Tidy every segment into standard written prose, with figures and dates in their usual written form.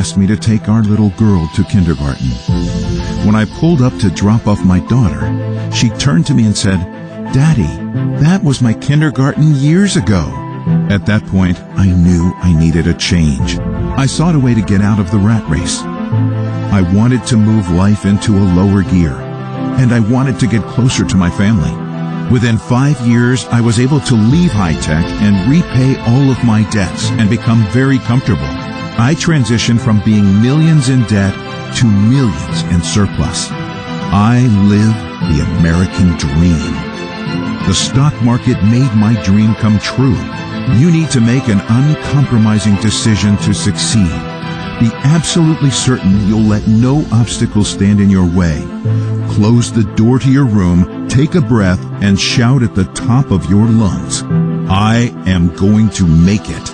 asked me to take our little girl to kindergarten. When I pulled up to drop off my daughter, she turned to me and said, "Daddy, that was my kindergarten years ago." At that point, I knew I needed a change. I sought a way to get out of the rat race. I wanted to move life into a lower gear, and I wanted to get closer to my family. Within 5 years, I was able to leave high-tech and repay all of my debts and become very comfortable. I transitioned from being millions in debt to millions in surplus. I live the American dream. The stock market made my dream come true. You need to make an uncompromising decision to succeed. Be absolutely certain you'll let no obstacle stand in your way. Close the door to your room, take a breath, and shout at the top of your lungs, "I am going to make it."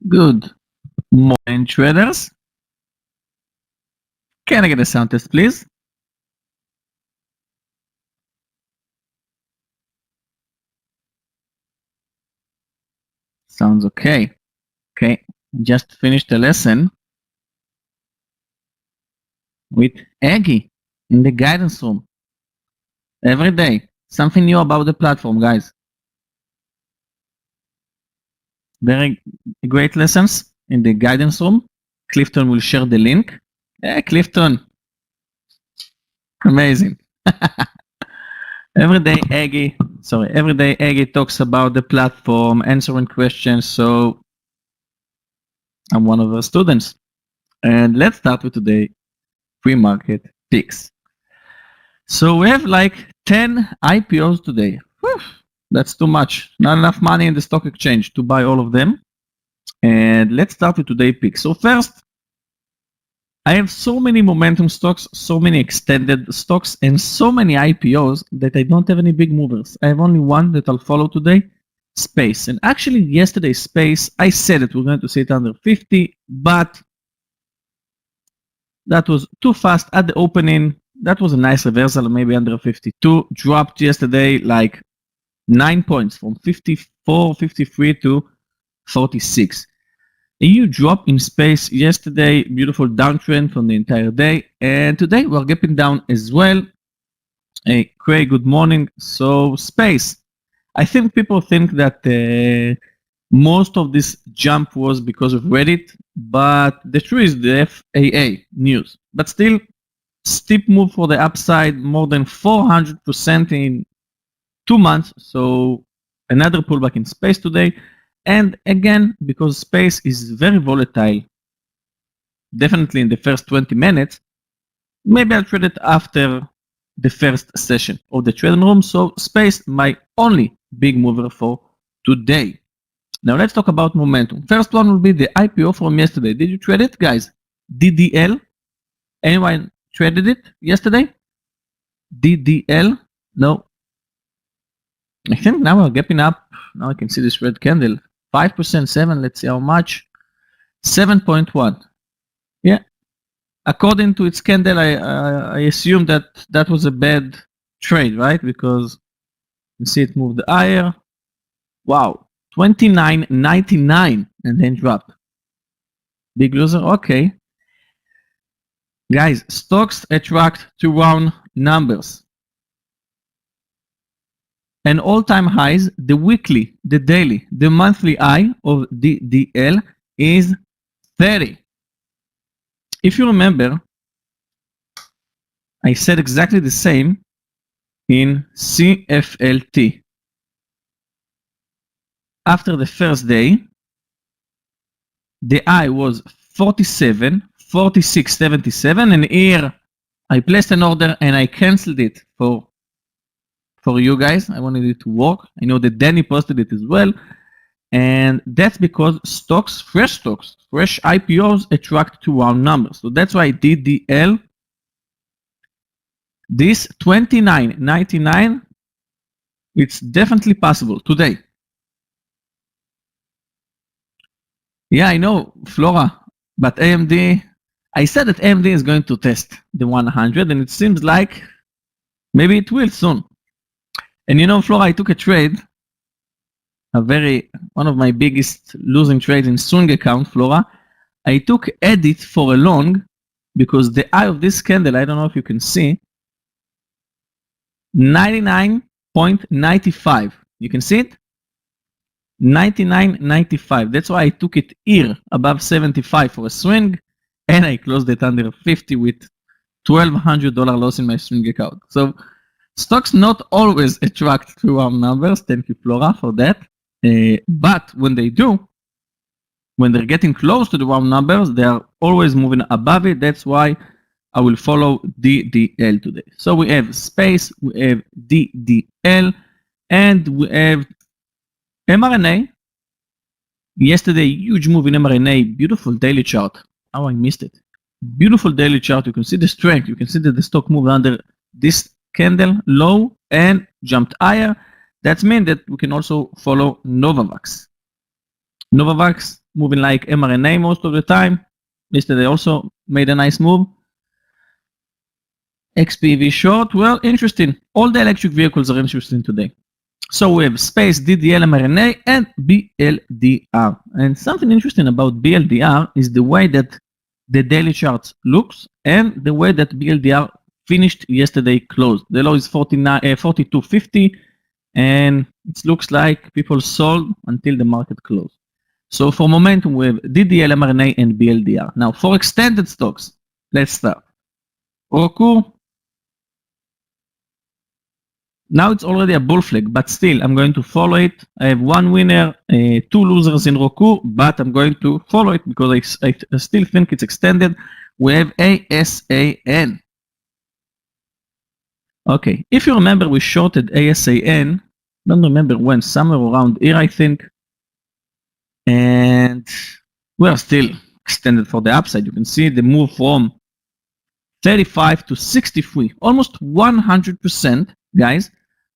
Good morning, traders. Can I get a sound test, please? Sounds okay. Okay, just finished the lesson with Aggie in the guidance room. Every day, something new about the platform, guys. Very great lessons in the guidance room. Clifton will share the link. Hey, Clifton. Amazing. Every day Aggie talks about the platform, answering questions. So I'm one of her students. And let's start with today pre-market picks. So we have like 10 IPOs today. Whew, that's too much. Not enough money in the stock exchange to buy all of them. And let's start with today's picks. So first, I have so many momentum stocks, so many extended stocks, and so many IPOs that I don't have any big movers. I have only one that I'll follow today, Space. And actually yesterday, Space, I said that we're going to see it under 50, but that was too fast at the opening. That was a nice reversal, maybe under 52. Dropped yesterday like 9 points from 54, 53 to 46. A huge drop in Space yesterday, beautiful downtrend from the entire day. And today we're gapping down as well. Hey, Craig, good morning. So Space, I think people think that most of this jump was because of Reddit, but the truth is the FAA news. But still, steep move for the upside, more than 400% in 2 months. So another pullback in Space today. And again, because Space is very volatile, definitely in the first 20 minutes, maybe I'll trade it after the first session of the trading room. So Space, my only big mover for today. Now let's talk about momentum. First one will be the IPO from yesterday. Did you trade it, guys? DDL? Anyone traded it yesterday? DDL? No. I think now we're gapping up. Now I can see this red candle. 5%, 7, let's see how much. 7.1. Yeah. According to its candle, I assume that that was a bad trade, right? Because you see it moved higher. Wow. 29.99 and then dropped. Big loser? Okay. Guys, stocks attract to round numbers. And all-time highs, the weekly, the daily, the monthly high of DDL is 30. If you remember, I said exactly the same in CFLT. After the first day, the high was 47, 46.77, and here I placed an order and I canceled it for you guys. I wanted it to work. I know that Danny posted it as well. And that's because fresh IPOs attract to round numbers. So that's why DDL, this 29.99, it's definitely possible today. Yeah, I know, Flora, but AMD, I said that AMD is going to test the 100, and it seems like maybe it will soon. And you know, Flora, I took a trade, one of my biggest losing trades in swing account, Flora. I took edit for a long because the eye of this candle, I don't know if you can see, 99.95. You can see it? 99.95. That's why I took it here above 75 for a swing, and I closed it under 50 with $1,200 loss in my swing account. So stocks not always attract to our numbers. Thank you, Flora, for that. But when they do, when they're getting close to the round numbers, they are always moving above it. That's why I will follow DDL today. So we have Space, we have DDL, and we have mRNA. Yesterday, huge move in mRNA, beautiful daily chart. Oh, I missed it. Beautiful daily chart. You can see the strength. You can see that the stock moved under this candle low and jumped higher. That means that we can also follow Novavax. Novavax, moving like mRNA most of the time. Yesterday also made a nice move. XPV short, well, interesting. All the electric vehicles are interesting today. So we have space, DDL, mRNA, and BLDR. And something interesting about BLDR is the way that the daily chart looks and the way that BLDR finished yesterday closed. The low is 42.50, and it looks like people sold until the market closed. So for momentum, we have DDL, mRNA, and BLDR. Now for extended stocks, let's start. Roku. Now it's already a bull flag, but still I'm going to follow it. I have one winner, two losers in Roku, but I'm going to follow it because I still think it's extended. We have ASAN. Okay, if you remember, we shorted ASAN. Don't remember when, somewhere around here, I think. And we are still extended for the upside. You can see the move from 35 to 63, almost 100%, guys.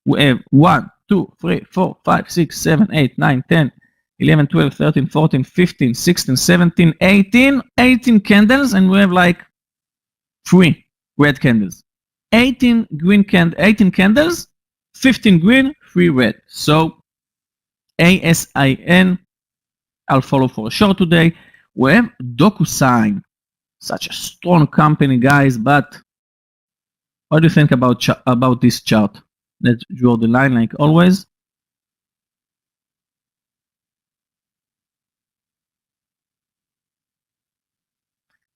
We have 1, 2, 3, 4, 5, 6, 7, 8, 9, 10, 11, 12, 13, 14, 15, 16, 17, 18 candles, and we have like 3 red candles. 18 candles, 15 green, 3 red. So ASIN, I'll follow for a short today. We have DocuSign, such a strong company, guys, but what do you think about this chart? Let's draw the line like always.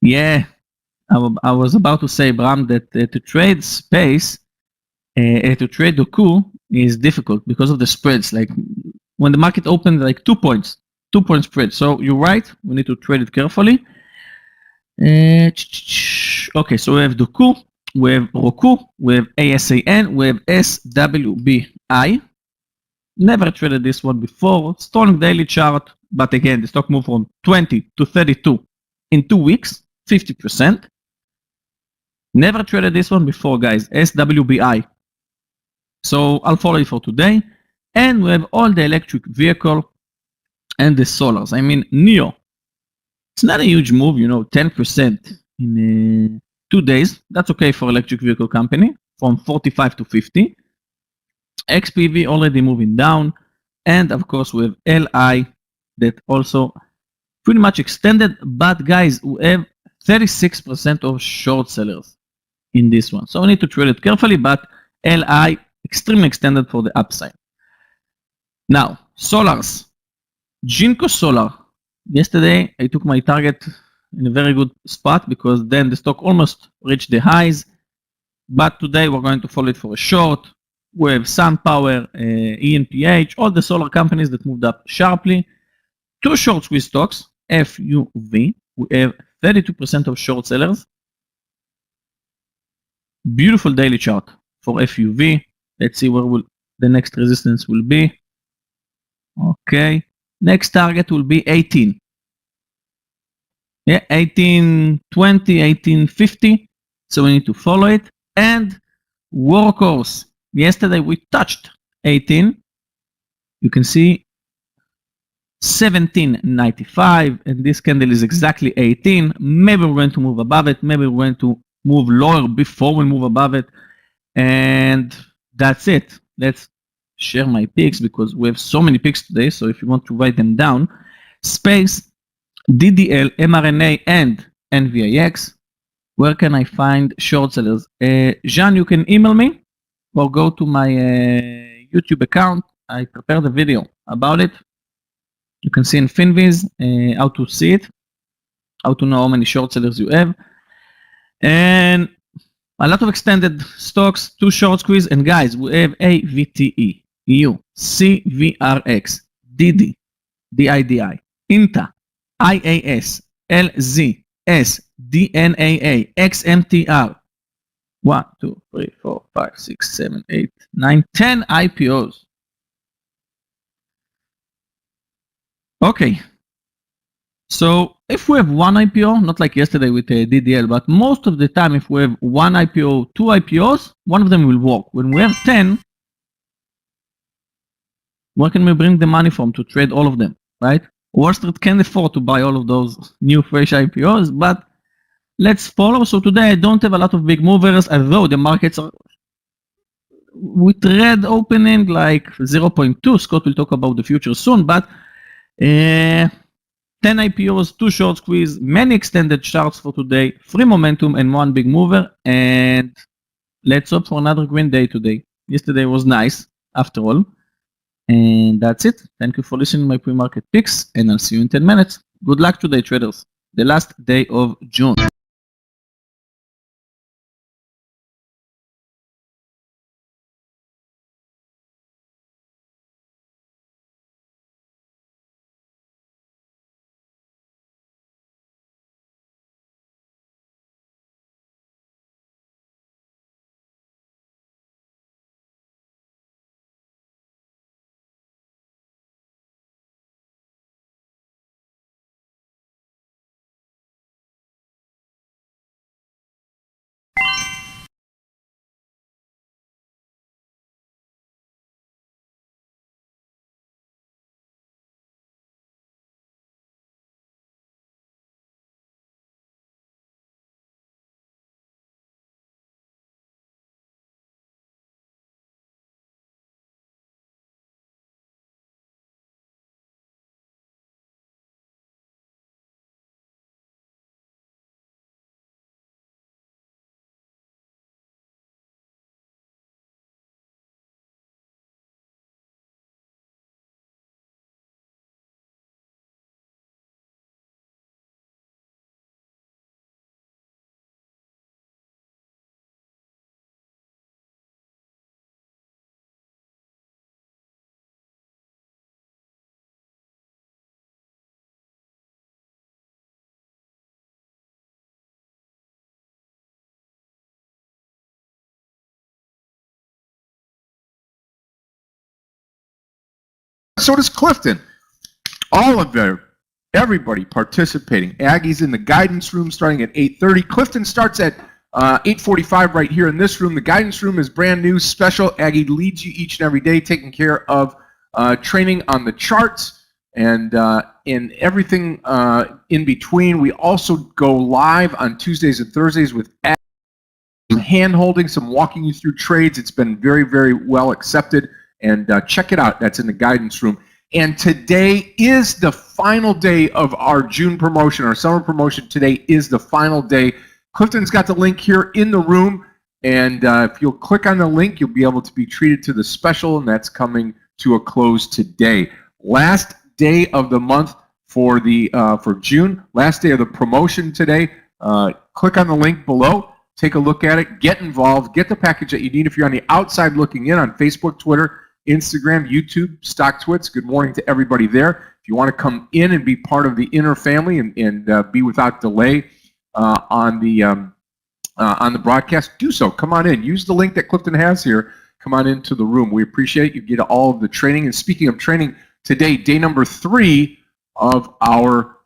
Yeah, I was about to say, Bram, that to trade space, to trade Doku is difficult because of the spreads. Like when the market opened, like 2 points, 2 point spread. So you're right, we need to trade it carefully. Okay, so we have Doku, we have Roku, we have ASAN, we have SWBI. Never traded this one before. Strong daily chart, but again, the stock moved from 20 to 32 in 2 weeks, 50%. Never traded this one before, guys. SWBI. So I'll follow it for today. And we have all the electric vehicle and the solars. I mean, NIO. It's not a huge move, 10% in 2 days. That's okay for electric vehicle company, from 45 to 50. XPV already moving down. And of course, we have LI that also pretty much extended. But guys, we have 36% of short sellers in this one. So we need to trade it carefully, but LI extremely extended for the upside. Now, solars. Jinko Solar. Yesterday, I took my target in a very good spot because then the stock almost reached the highs. But today, we're going to follow it for a short. We have SunPower, ENPH, all the solar companies that moved up sharply. 2 short squeeze stocks, FUV. We have 32% of short sellers. Beautiful daily chart for FUV. Let's see where the next resistance will be. Okay. Next target will be 18. Yeah, 1820, 1850. So we need to follow it. And Workhorse. Yesterday we touched 18. You can see 1795, and this candle is exactly 18. Maybe we're going to move above it. Maybe we're going to move lower before we move above it. And that's it. Let's share my picks because we have so many picks today. So if you want to write them down, space, DDL, mRNA, and NVIX. Where can I find short sellers? Jean, you can email me or go to my YouTube account. I prepared a video about it. You can see in FinViz how to see it, how to know how many short sellers you have. And a lot of extended stocks, 2 short squeeze. And guys, we have AVTE, EU, CVRX, DD, DIDI, INTA, IAS, LZ, S, DNAA, XMTR. 1, 2, 3, 4, 5, 6, 7, 8, 9, 10 IPOs. Okay. So if we have 1 IPO, not like yesterday with DDL, but most of the time, if we have 1 IPO, 2 IPOs, one of them will work. When we have 10, where can we bring the money from to trade all of them, right? Wall Street can't afford to buy all of those new fresh IPOs, but let's follow. So today I don't have a lot of big movers, although the markets are with red opening like 0.2. Scott will talk about the future soon, but 10 IPOs, 2 short squeeze, many extended charts for today, 3 momentum and 1 big mover, and let's hope for another green day today. Yesterday was nice, after all. And that's it. Thank you for listening to my pre-market picks, and I'll see you in 10 minutes. Good luck today, traders. The last day of June. So does Clifton. All of everybody participating. Aggie's in the guidance room starting at 8:30. Clifton starts at 8:45 right here in this room. The guidance room is brand new, special. Aggie leads you each and every day, taking care of training on the charts and in everything in between. We also go live on Tuesdays and Thursdays with Aggie, some hand-holding, some walking you through trades. It's been very, very well accepted. And check it out. That's in the guidance room. And today is the final day of our June promotion, our summer promotion. Today is the final day. Clifton's got the link here in the room. And if you'll click on the link, you'll be able to be treated to the special, and that's coming to a close today. Last day of the month for June. Last day of the promotion today. Click on the link below. Take a look at it. Get involved. Get the package that you need. If you're on the outside looking in on Facebook, Twitter, Instagram, YouTube, StockTwits, good morning to everybody there. If you want to come in and be part of the inner family and be without delay on the broadcast, do so. Come on in. Use the link that Clifton has here. Come on into the room. We appreciate it. You get all of the training. And speaking of training, today, day number 3 of our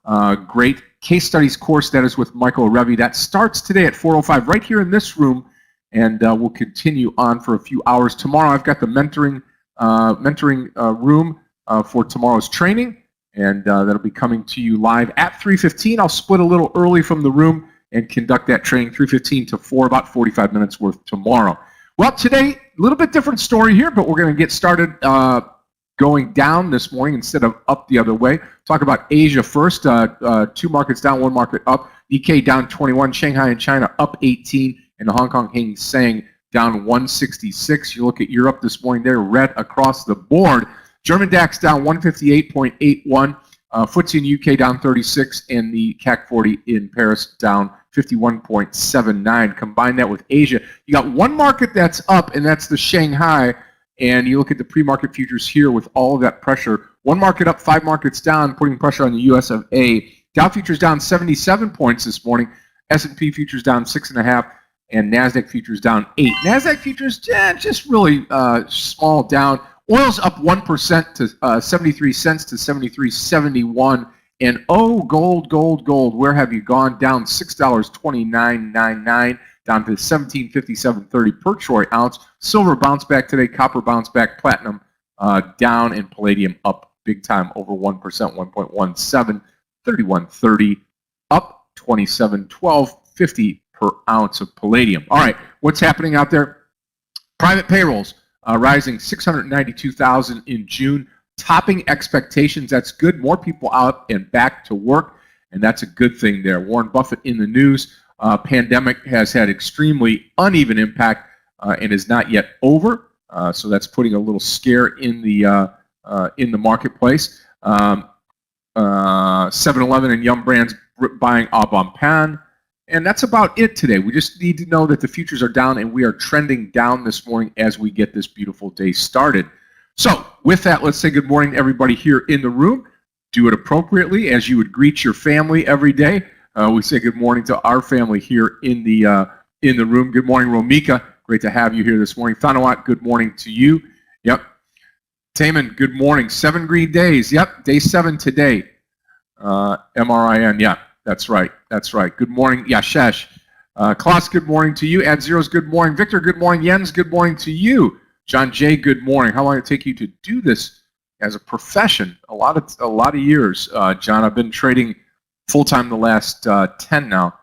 great case studies course that is with Michael Revi. That starts today at 4:05 right here in this room, and we'll continue on for a few hours. Tomorrow, I've got the mentoring room for tomorrow's training, and that'll be coming to you live at 3:15. I'll split a little early from the room and conduct that training 3:15 to 4, about 45 minutes worth tomorrow. Well, today, a little bit different story here, but we're going to get started going down this morning instead of up the other way. Talk about Asia first. 2 markets down, 1 market up. Nikkei down 21, Shanghai and China up 18, and the Hong Kong Hang Seng down 166. You look at Europe this morning, they're red across the board. German DAX down 158.81. FTSE in UK down 36, and the CAC 40 in Paris down 51.79. Combine that with Asia, you got 1 market that's up, and that's the Shanghai. And you look at the pre-market futures here with all of that pressure. 1 market up, 5 markets down, putting pressure on the US of A. Dow futures down 77 points this morning. S&P futures down 6.5, and NASDAQ futures down 8. NASDAQ futures just really small down. Oil's up 1% to 73 cents to 73.71. And oh, gold, where have you gone? Down $6.29.99. Down to 1757.30 per troy ounce. Silver bounced back today. Copper bounced back. Platinum down, and palladium up big time, over 1%, 1.17, 31.30, up 27.12.50 per ounce of palladium. All right, what's happening out there? Private payrolls rising 692,000 in June, topping expectations. That's good. More people out and back to work, and that's a good thing there. Warren Buffett in the news. Pandemic has had extremely uneven impact and is not yet over. So that's putting a little scare in the marketplace. 7-Eleven and Yum Brands buying Au Bon Pain. And that's about it today. We just need to know that the futures are down, and we are trending down this morning as we get this beautiful day started. So with that, let's say good morning to everybody here in the room. Do it appropriately as you would greet your family every day. We say good morning to our family here in the room. Good morning, Romika. Great to have you here this morning. Thanawat, good morning to you. Yep. Taman, good morning. 7 green days. Yep, day 7 today. MRIN, yeah, that's right. That's right. Good morning, Yashesh. Klaus, good morning to you. Ad Zeros, good morning. Victor, good morning. Jens, good morning to you. John J, good morning. How long did it take you to do this as a profession? A lot of years, John. I've been trading full-time the last 10 now.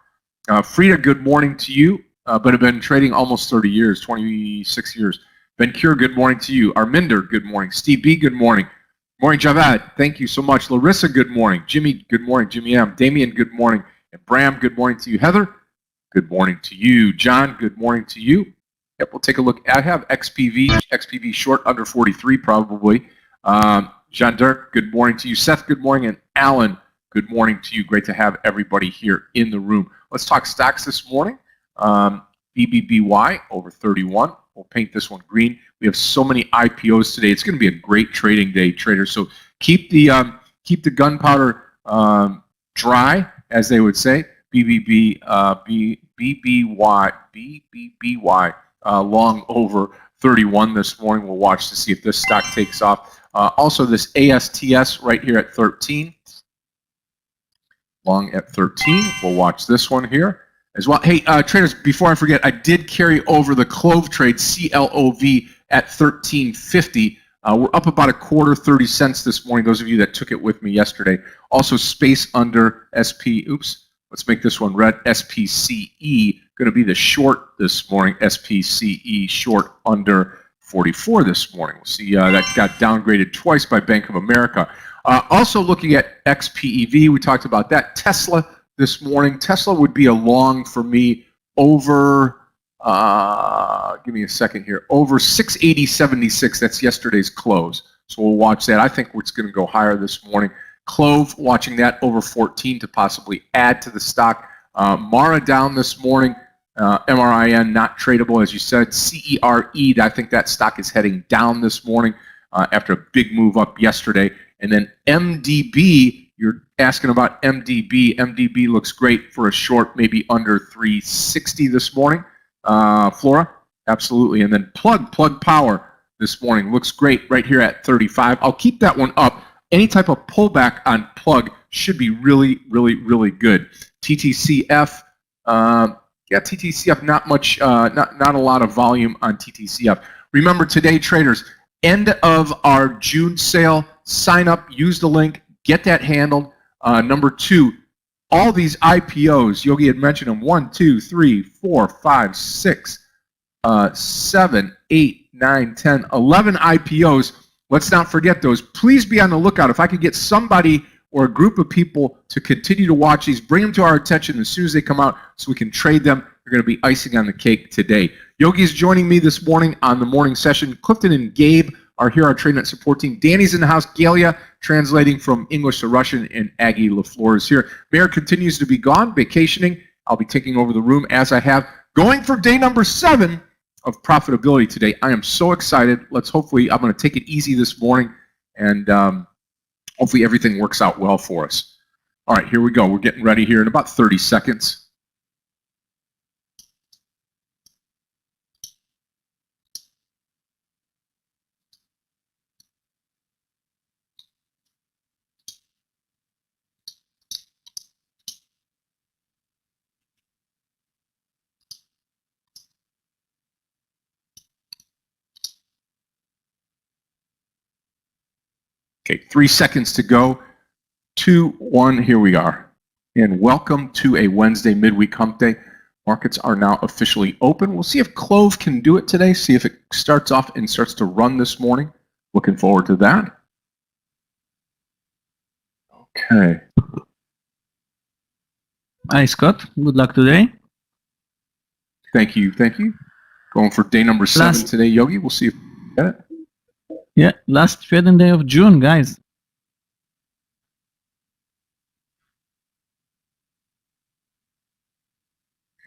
Frida, good morning to you. But have been trading almost 30 years, 26 years. Ben Cure, good morning to you. Arminder, good morning. Steve B, good morning. Morning, Javad. Thank you so much. Larissa, good morning. Jimmy, good morning. Jimmy M. Damien, good morning. And Bram, good morning to you. Heather, good morning to you. John, good morning to you. Yep, we'll take a look. I have XPV short under 43 probably. Jean Dirk, good morning to you. Seth, good morning. And Alan, good morning to you. Great to have everybody here in the room. Let's talk stocks this morning. BBBY over 31. We'll paint this one green. We have so many IPOs today. It's going to be a great trading day, traders. So keep the gunpowder dry, as they would say. BBBY long over 31 this morning. We'll watch to see if this stock takes off. Also, this ASTS right here at 13. Long at 13. We'll watch this one here as well. Hey, traders, before I forget, I did carry over the Clove trade, CLOV, at 13.50. We're up about a quarter, 30 cents this morning, those of you that took it with me yesterday. Also, space under SP, oops, let's make this one red, SPCE, going to be the short this morning, SPCE short under 44 this morning. We'll see that got downgraded twice by Bank of America. Also looking at XPEV, we talked about that. Tesla this morning. Tesla would be a long for me over, give me a second here, over 680.76. That's yesterday's close. So we'll watch that. I think it's going to go higher this morning. Clove, watching that over 14 to possibly add to the stock. Mara down this morning. MRIN not tradable, as you said. CERE, I think that stock is heading down this morning after a big move up yesterday. And then MDB, you're asking about MDB. MDB looks great for a short, maybe under 360 this morning. Flora, absolutely. And then Plug Power this morning looks great right here at 35. I'll keep that one up. Any type of pullback on Plug should be really, really, really good. TTCF, yeah, TTCF, not much, not a lot of volume on TTCF. Remember today, traders, end of our June sale. Sign up, use the link, get that handled. Number 2, all these IPOs, Yogi had mentioned them, 1, 2, 3, 4, 5, 6, 7, 8, 9, 10, 11 IPOs. Let's not forget those. Please be on the lookout. If I could get somebody or a group of people to continue to watch these, bring them to our attention as soon as they come out so we can trade them. They're going to be icing on the cake today. Yogi is joining me this morning on the morning session. Clifton and Gabe are here, our Tradenet support team. Danny's in the house. Galia translating from English to Russian, and Aggie LaFleur is here. Meir continues to be gone, vacationing. I'll be taking over the room as I have. Going for day number 7 of profitability today. I am so excited. I'm going to take it easy this morning, and hopefully everything works out well for us. All right, here we go. We're getting ready here in about 30 seconds. Okay, 3 seconds to go. 2, 1, here we are. And welcome to a Wednesday midweek hump day. Markets are now officially open. We'll see if Clove can do it today, see if it starts off and starts to run this morning. Looking forward to that. Okay. Hi, Scott. Good luck today. Thank you. Thank you. Going for day number 7 today, Yogi. We'll see if we get it. Yeah, last trading day of June, guys.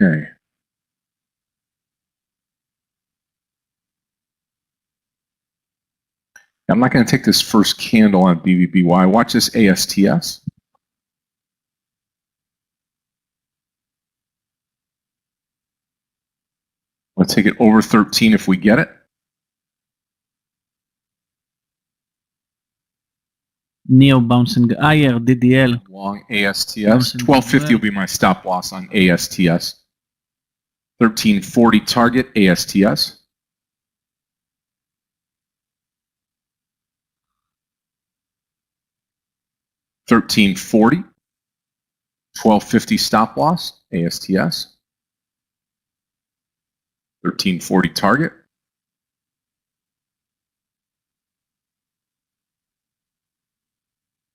Okay. I'm not going to take this first candle on BBBY. Watch this ASTS. Let's take it over 13 if we get it. Neo bouncing higher, DDL. Long ASTS. 1250 will be my stop loss on ASTS. 1340 target ASTS. $13.40. 1250 stop loss ASTS. 1340 target.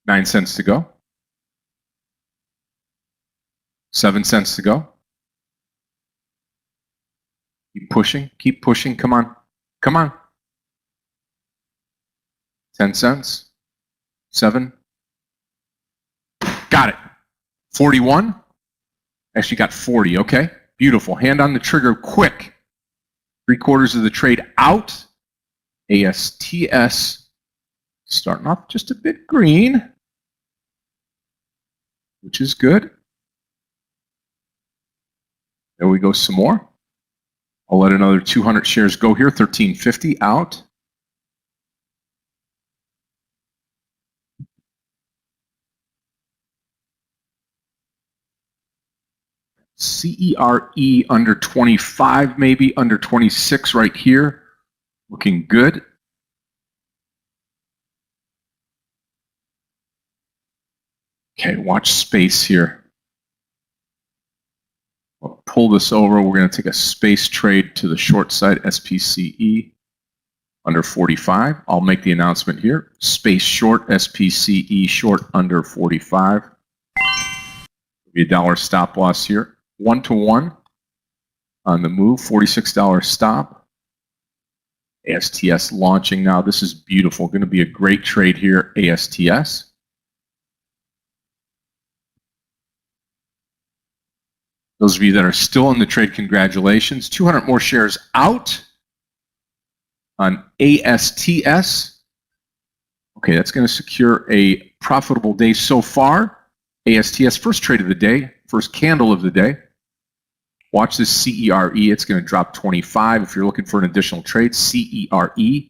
$0.09 to go. 7 cents to go. Keep pushing. Keep pushing. Come on. Come on. 10 cents. 7. Got it. 41. Actually got 40. Okay. Beautiful. Hand on the trigger quick. 3/4 of the trade out. ASTS starting off just a bit green, which is good. There we go some more. I'll let another 200 shares go here. 1350 out. CERE under 25, maybe under 26 right here. Looking good. Okay, watch space here. We'll pull this over. We're going to take a space trade to the short side, SPCE under 45. I'll make the announcement here. Space short, SPCE short under 45. Be a $1 stop loss here. 1-to-1 on the move, $46 stop. ASTS launching now. This is beautiful. Going to be a great trade here, ASTS. Those of you that are still in the trade, congratulations. 200 more shares out on ASTS. Okay, that's going to secure a profitable day so far. ASTS, first trade of the day, first candle of the day. Watch this CERE. It's going to drop 25 if you're looking for an additional trade. CERE.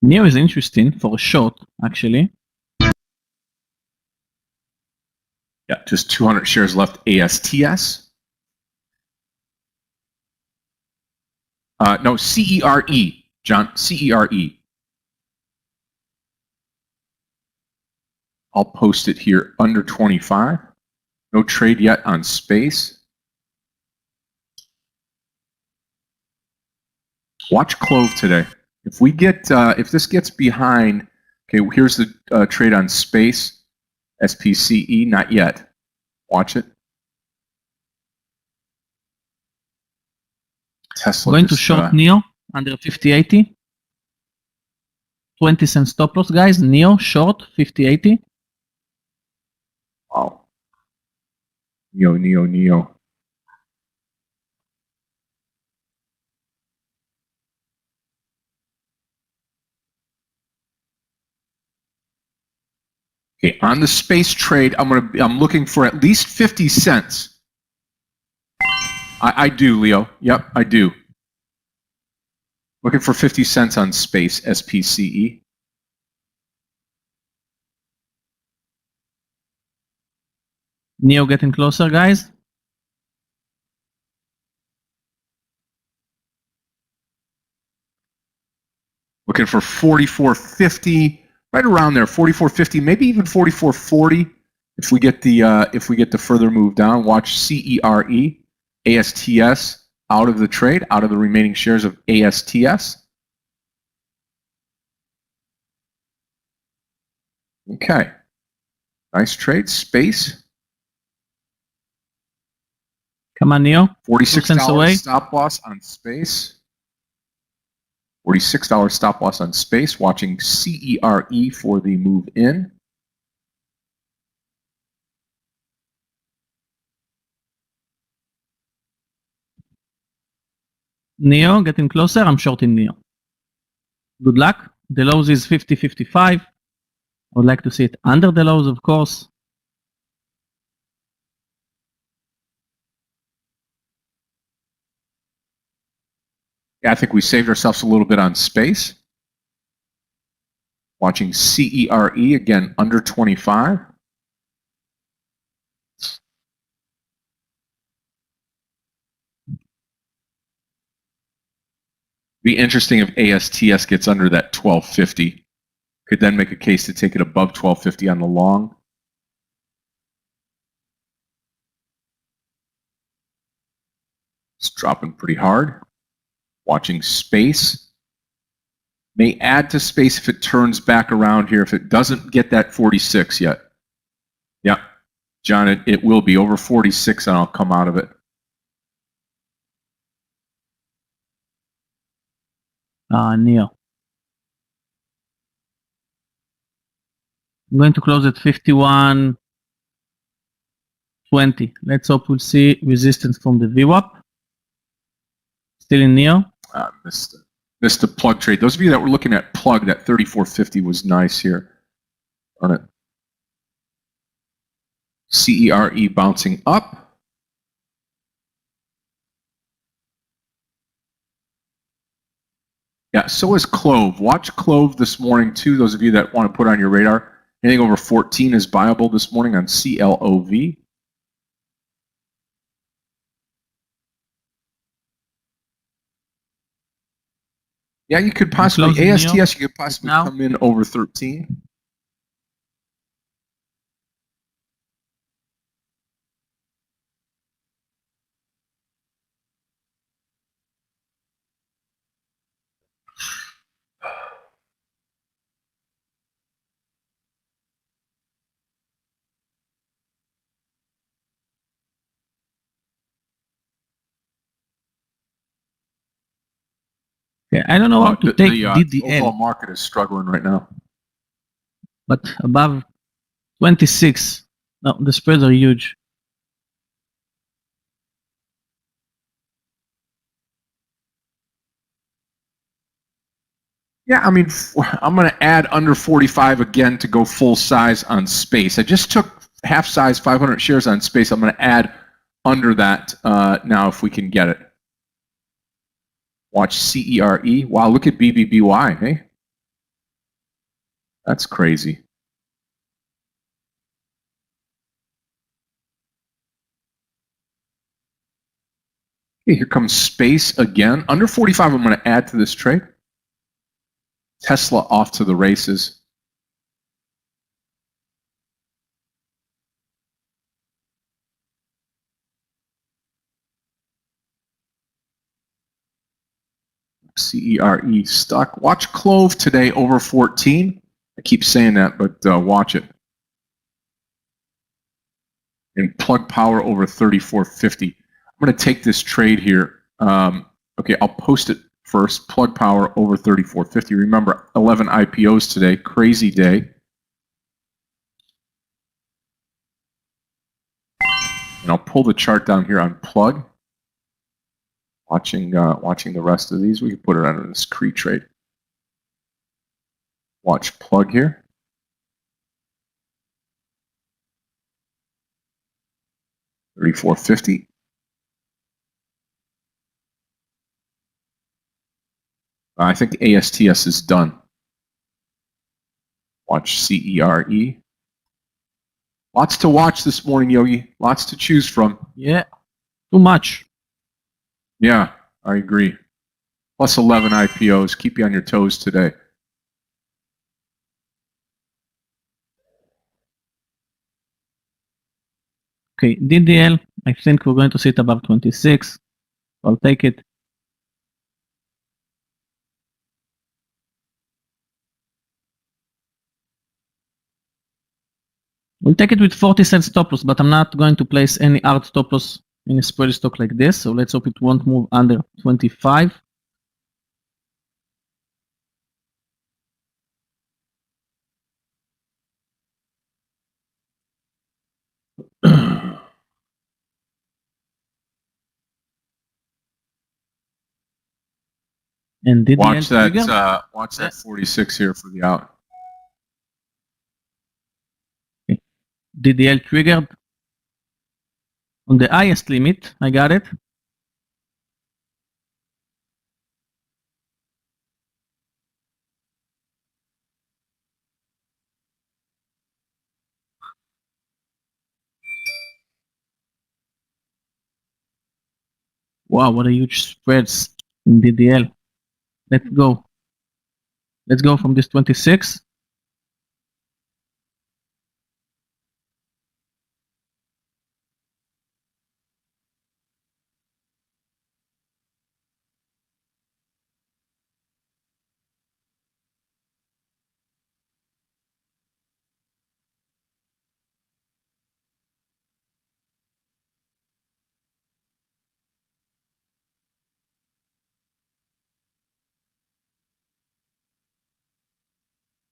Neo is interesting for a short, actually. Yeah, just 200 shares left. ASTS. No, CERE, John, CERE. I'll post it here under 25. No trade yet on space. Watch Clove today. If we get, if this gets behind, okay, here's the trade on space, SPCE, not yet. Watch it. Tesla Going to short Neo under 50.80. 20 cent stop loss, guys. Neo short 50.80. Wow. Neo. Okay, on the space trade, I'm looking for at least 50 cents. I do, Leo. Yep, I do. Looking for 50 cents on space, SPCE. Neo getting closer, guys. Looking for 44.50, right around there, 44.50, maybe even 44.40. If we get the further move down, watch CERE, ASTS out of the trade, out of the remaining shares of ASTS. Okay, nice trade. Space. Come on, Neo. $46 stop loss on space. $46 stop loss on space. Watching CERE for the move in. Neo getting closer. I'm shorting Neo. Good luck. The lows is 50.55. I would like to see it under the lows, of course. Yeah, I think we saved ourselves a little bit on space. Watching CERE again under 25. Be interesting if ASTS gets under that 1250. Could then make a case to take it above 1250 on the long. It's dropping pretty hard. Watching space. May add to space if it turns back around here, if it doesn't get that 46 yet. Yeah, John, it will be over 46 and I'll come out of it. Neo. I'm going to close at 51.20. Let's hope we'll see resistance from the VWAP. Still in Neo. Missed the plug trade. Those of you that were looking at plug, that 34.50 was nice here on it. CERE bouncing up. Yeah, so is Clove. Watch Clove this morning too. Those of you that want to put on your radar. Anything over 14 is buyable this morning on CLOV. Yeah, you could possibly, ASTS, you could possibly come in over 13. Okay, I don't know how to take DDL. The overall market is struggling right now. But above 26, no, the spreads are huge. Yeah, I mean, I'm going to add under 45 again to go full size on space. I just took half size 500 shares on space. I'm going to add under that now if we can get it. Watch CERE. Wow, look at BBBY, hey? That's crazy. Okay, here comes space again. Under 45, I'm going to add to this trade. Tesla off to the races. CERE stuck. Watch Clove today over 14. I keep saying that, but watch it. And Plug Power over 34.50. I'm going to take this trade here. Okay, I'll post it first. Plug Power over 34.50. Remember, 11 IPOs today. Crazy day. And I'll pull the chart down here on Plug. Watching the rest of these, we can put it under this CRE trade. Watch Plug here. 34.50. I think ASTS is done. Watch CERE. Lots to watch this morning, Yogi. Lots to choose from. Yeah, too much. Yeah, I agree. Plus 11 IPOs. Keep you on your toes today. Okay, DDL, I think we're going to sit above 26. I'll take it. We'll take it with 40 cents stop loss, but I'm not going to place any hard stop loss in a spread stock like this. So let's hope it won't move under 25. And DDL watch that 46 here for the out. Okay. DDL triggered on the highest limit. I got it. Wow, what a huge spreads in DDL. Let's go. Let's go from this 26.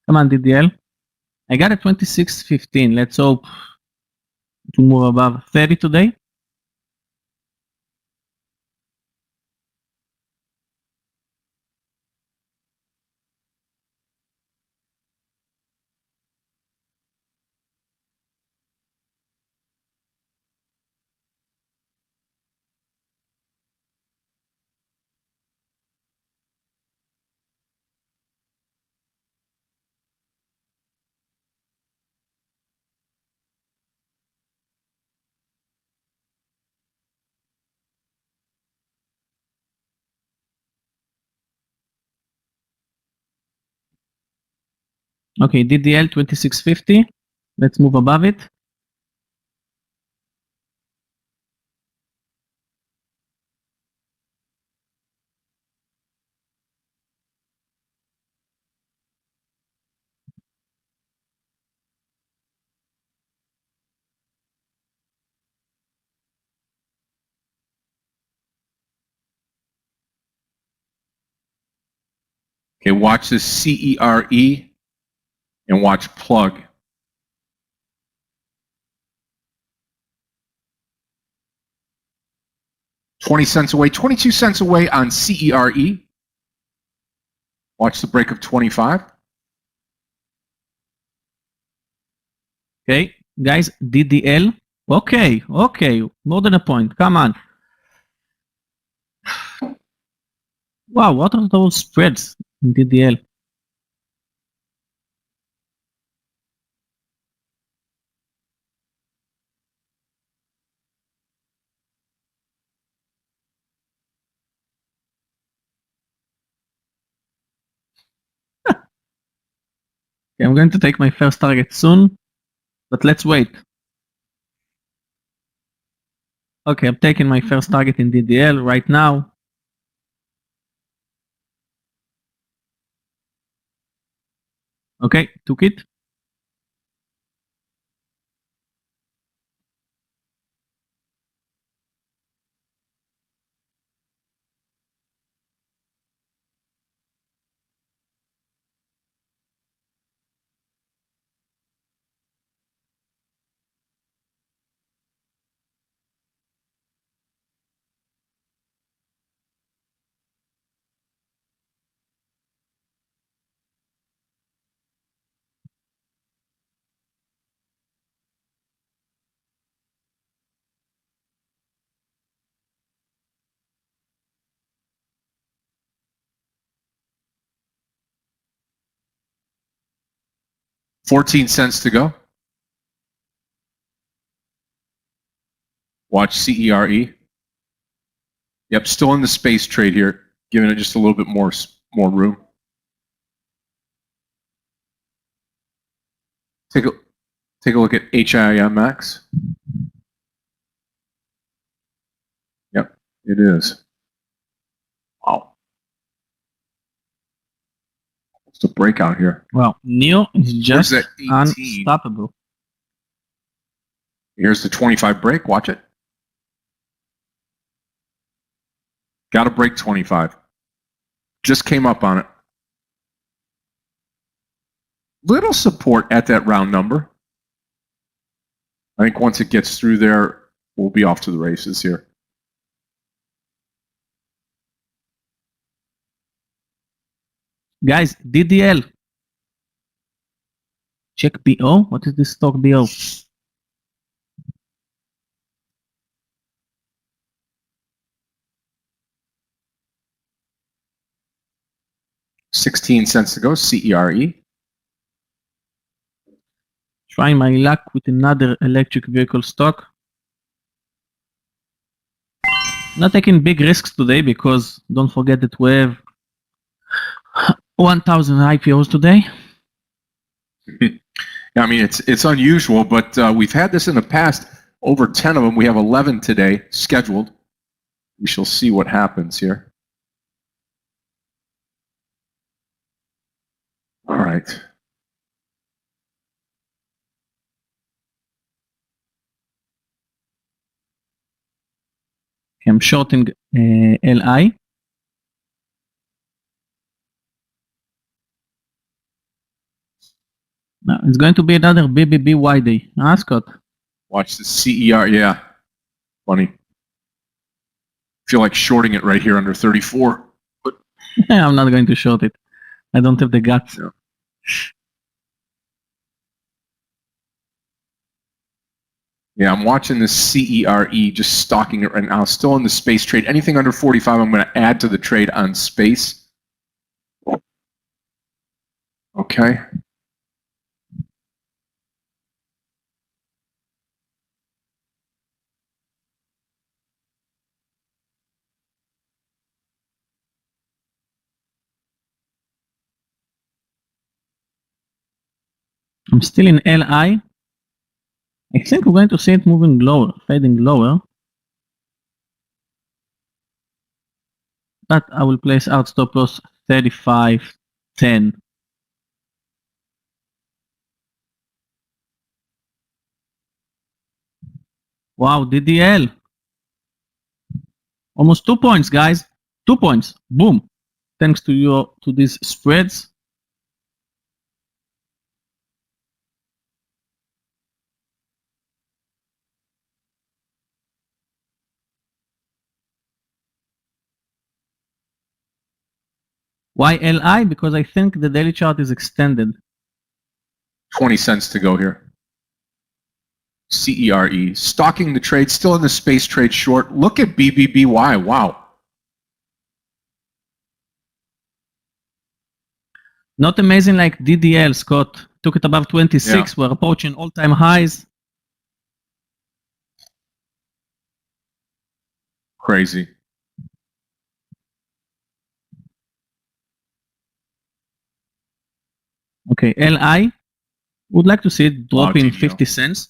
Come on, DDL. I got a 26.15. Let's hope to move above 30 today. Okay, DDL 26.50. Let's move above it. Okay, watch this CERE and watch plug. 20 cents away, 22 cents away on CERE. Watch the break of 25. Okay, guys, DDL. Okay, more than a point. Come on. Wow, what are those spreads in DDL? Okay, I'm going to take my first target soon, but let's wait. Okay, I'm taking my first target in DDL right now. Okay, took it. 14 cents to go. Watch CERE. Yep, still in the space trade here, giving it just a little bit more room. Take a look at HIMX. Yep, it is. Wow. What's the breakout here? Well, Neo is just that 18? unstoppable. Here's the 25 break. Watch it. Got to break 25. Just came up on it. Little support at that round number. I think once it gets through there, we'll be off to the races here. Guys, DDL. Check BO. What is this stock BO? 16 cents to go, CERE. Trying my luck with another electric vehicle stock. Not taking big risks today because don't forget that we have 1,000 IPOs today. I mean, it's unusual, but we've had this in the past. Over 10 of them. We have 11 today scheduled. We shall see what happens here. All right. I'm shorting LI. Now it's going to be another BBBY day. Huh, Scott? Watch the CER. Yeah. Funny. Feel like shorting it right here under 34. But I'm not going to short it. I don't have the guts. Yeah. Yeah, I'm watching this CERE, just stalking it right now. Still in the space trade. Anything under 45, I'm going to add to the trade on space. Okay. I'm still in LI. I think we're going to see it moving lower, fading lower. But I will place out stop loss 35.10. Wow, DDL. Almost 2 points, guys. 2 points. Boom. Thanks to these spreads. Why LI? Because I think the daily chart is extended. 20 cents to go here. CERE. Stalking the trade. Still in the space trade short. Look at BBBY. Wow. Not amazing like DDL, Scott. Took it above 26. Yeah. We're approaching all-time highs. Crazy. Okay, LI. Would like to see it dropping GGO. 50 cents.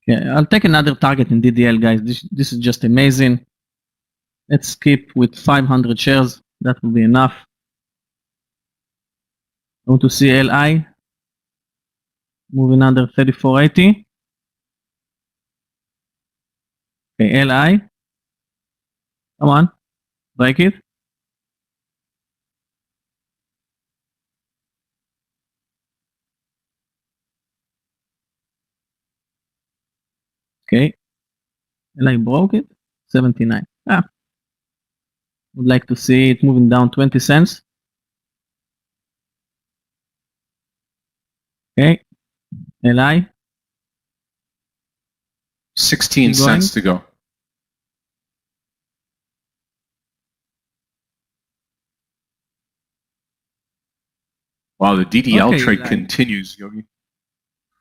Yeah, I'll take another target in DDL, guys. This is just amazing. Let's keep with 500 shares. That will be enough. I want to see LI moving under 34.80. Okay, LI. Come on, break it. Okay, LI broke it. 79. Would like to see it moving down 20 cents. Okay, LI. 16 Keep going. cents to go. Wow, the DDL Okay, trade like- continues, Yogi.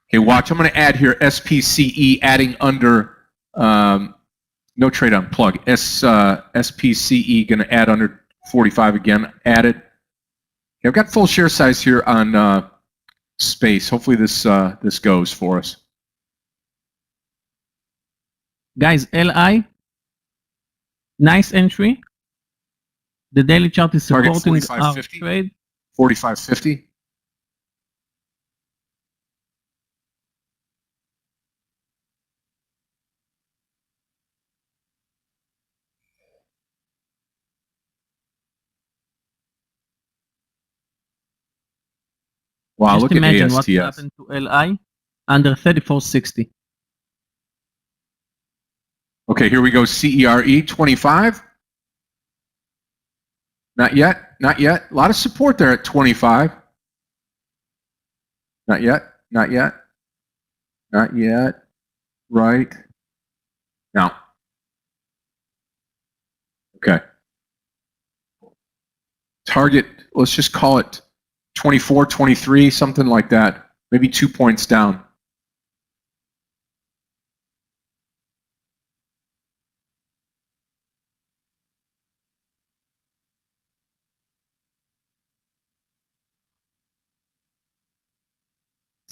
Okay, watch. I'm going to add here SPCE, adding under no trade on plug. SPCE going to add under 45 again. Added. Okay, I've got full share size here on space. Hopefully this goes for us. Guys, LI, nice entry. The daily chart is Target supporting our 45.50. trade. 45.50. Wow, Just look at imagine what ASTS. happened to LI under 34.60. Okay, here we go. CERE 25. Not yet. Not yet. A lot of support there at 25. Not yet. Not yet. Not yet. Right. Now. Okay. Target, let's just call it 24, 23, something like that. Maybe 2 points down.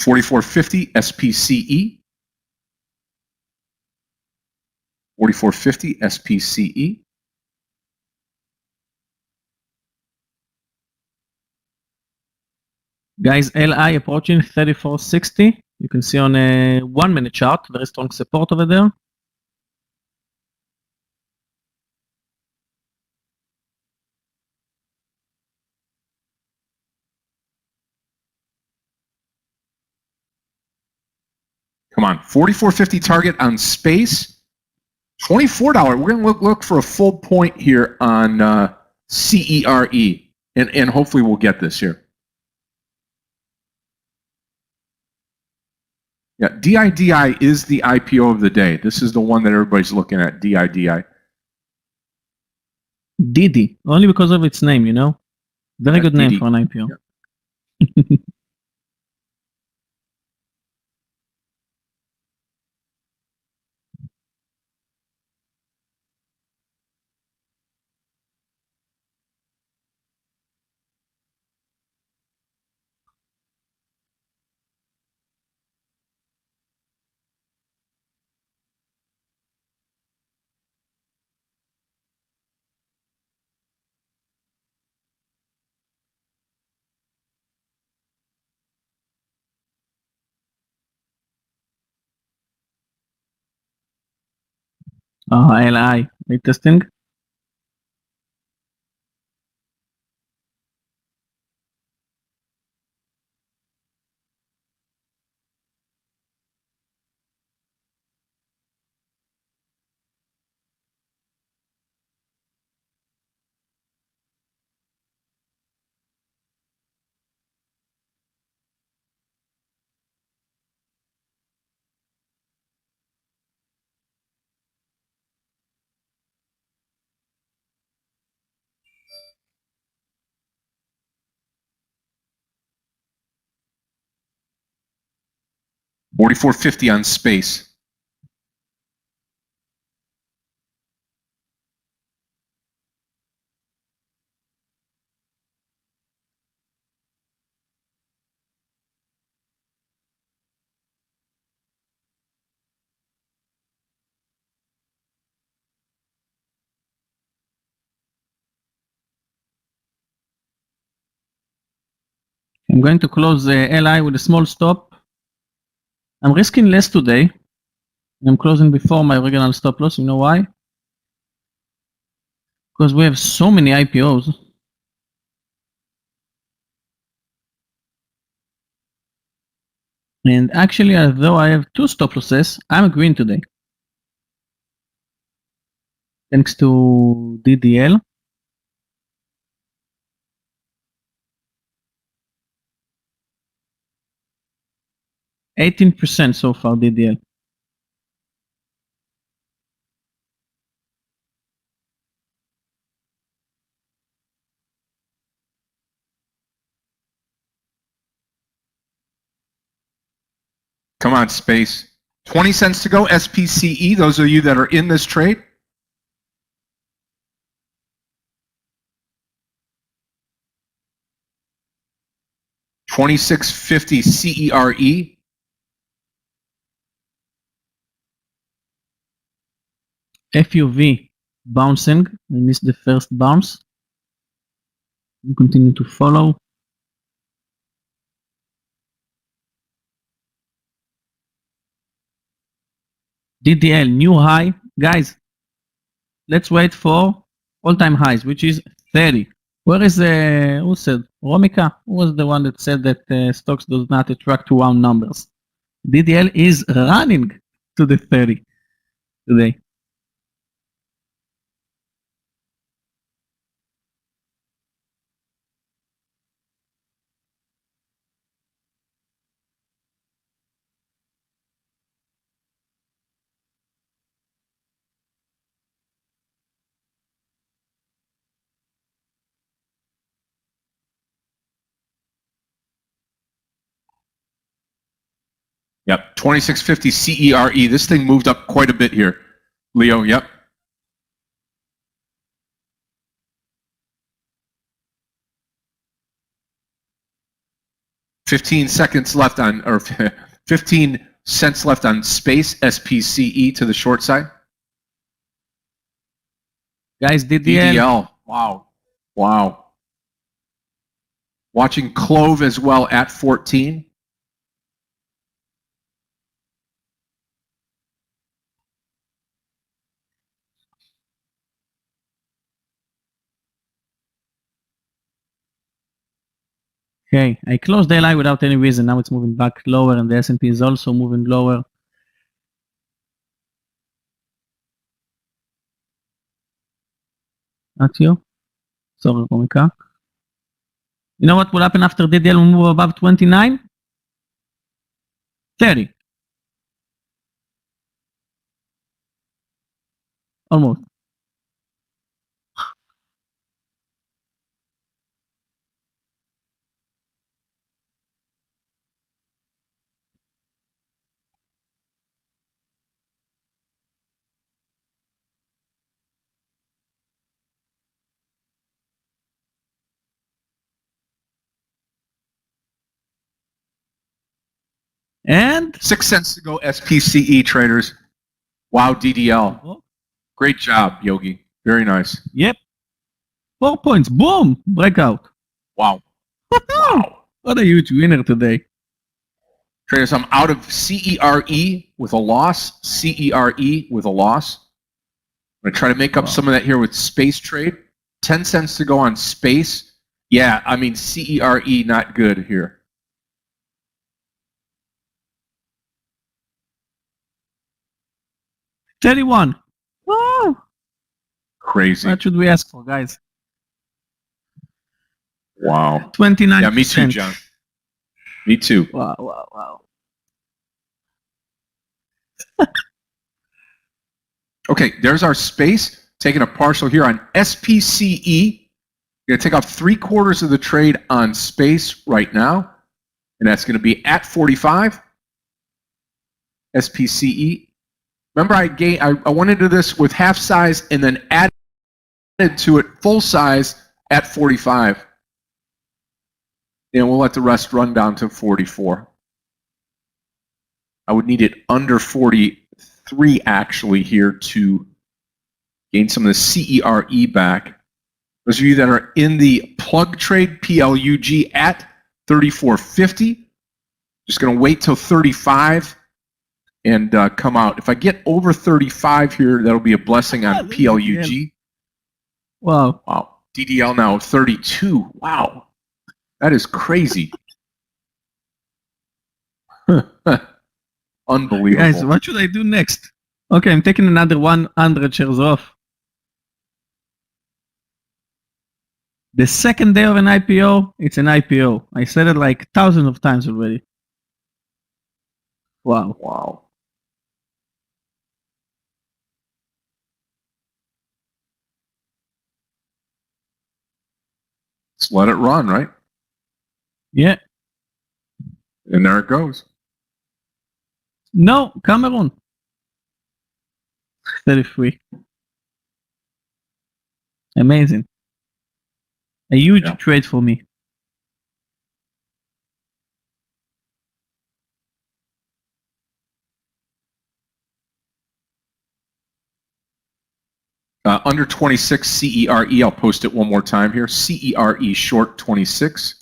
$44.50 SPCE. $44.50 SPCE. Guys, LI approaching 34.60. You can see on a 1 minute chart, very strong support over there. Come on, $44.50 target on space. $24. We're going to look for a full point here on CERE, and hopefully we'll get this here. Yeah, DIDI is the IPO of the day. This is the one that everybody's looking at, DIDI. Didi, only because of its name, you know? Very Yeah, good name Didi. for an IPO. Yeah. LI, testing. $44.50 on space. I'm going to close LI with a small stop. I'm risking less today. I'm closing before my original stop loss. You know why? Because we have so many IPOs. And actually, although I have 2 stop losses, I'm green today. Thanks to DDL. %18 so far, DDL. Come on, space. 20 cents to go, SPCE. Those of you that are in this trade. $26.50 CERE. FUV bouncing. I missed the first bounce. We continue to follow. DDL new high. Guys, let's wait for all-time highs, which is 30. Where is who said? Romika? Who was the one that said that stocks does not attract to round numbers? DDL is running to the 30 today. Yep, 26.50 CERE. This thing moved up quite a bit here. Leo, yep. $15 seconds left on, or 15 cents left on space, SPCE to the short side. Guys, DDL. DDL, wow, wow. Watching Clove as well at 14. Okay, I closed the line without any reason. Now it's moving back lower, and the S&P is also moving lower. Not you. Sorry, Romika. You know what will happen after DDL will move above 29? 30. Almost. And 6 cents to go, SPCE traders. Wow, DDL. Great job, Yogi. Very nice. Yep. 4 points. Boom. Breakout. Wow. Wow. What a huge winner today. Traders, I'm out of CERE with a loss. CERE with a loss. I'm going to try to make up some of that here with space trade. 10 cents to go on space. Yeah, I mean, CERE not good here. 31. Oh, Crazy. what should we ask for, guys? Wow. 29%. Yeah, me too, John. Me too. Wow, wow, wow. Okay, there's our space. Taking a partial here on SPCE. Going to take off 3/4 of the trade on space right now. And that's going to be at 45. SPCE. Remember, I went into this with half size and then added to it full size at 45. And we'll let the rest run down to 44. I would need it under 43 actually here to gain some of the CERE back. Those of you that are in the plug trade, PLUG at 34.50. Just going to wait till 35 and come out. If I get over 35 here, that'll be a blessing on PLUG. Wow. Wow. DDL now 32. Wow. That is crazy. Unbelievable. Guys, what should I do next? Okay, I'm taking another 100 shares off. The second day of an IPO, it's an IPO. I said it like thousands of times already. Wow. Wow. Just let it run, right? Yeah. And there it goes. No, Cameroon. 33. Amazing. A huge Yeah. trade for me. Under 26 CERE, I'll post it one more time here. CERE short 26.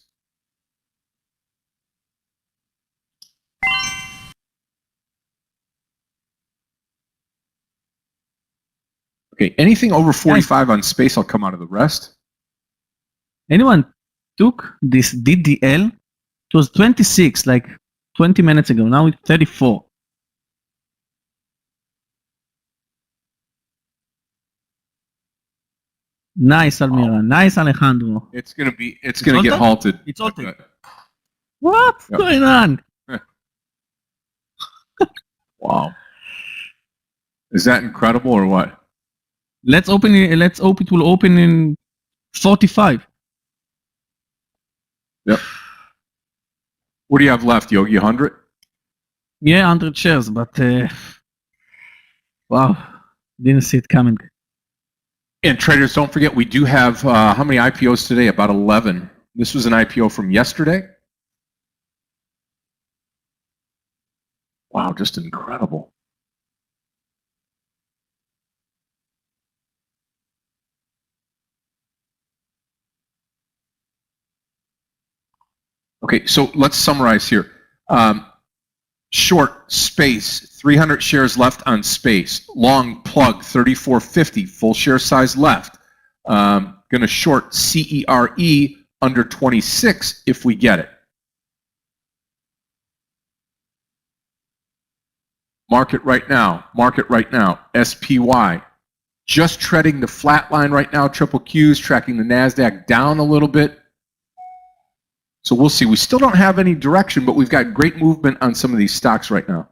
Okay, anything over 45 on space, I'll come out of the rest. Anyone took this DDL? It was 26, like 20 minutes ago. Now it's 34. Nice, Almira. Nice, Alejandro. It's gonna get halted. It's halted. What's going on? Wow. Is that incredible or what? Let's hope it will open in 45. Yep. What do you have left, Yogi? 100? Yeah, 100 shares, but wow, didn't see it coming. And traders, don't forget, we do have, how many IPOs today? About 11. This was an IPO from yesterday. Wow, just incredible. Okay, so let's summarize here. Short space, 300 shares left on space. Long plug, 3450, full share size left. Going to short CERE under 26 if we get it. Market right now, SPY. Just treading the flat line right now, triple Qs, tracking the NASDAQ down a little bit. So we'll see. We still don't have any direction, but we've got great movement on some of these stocks right now.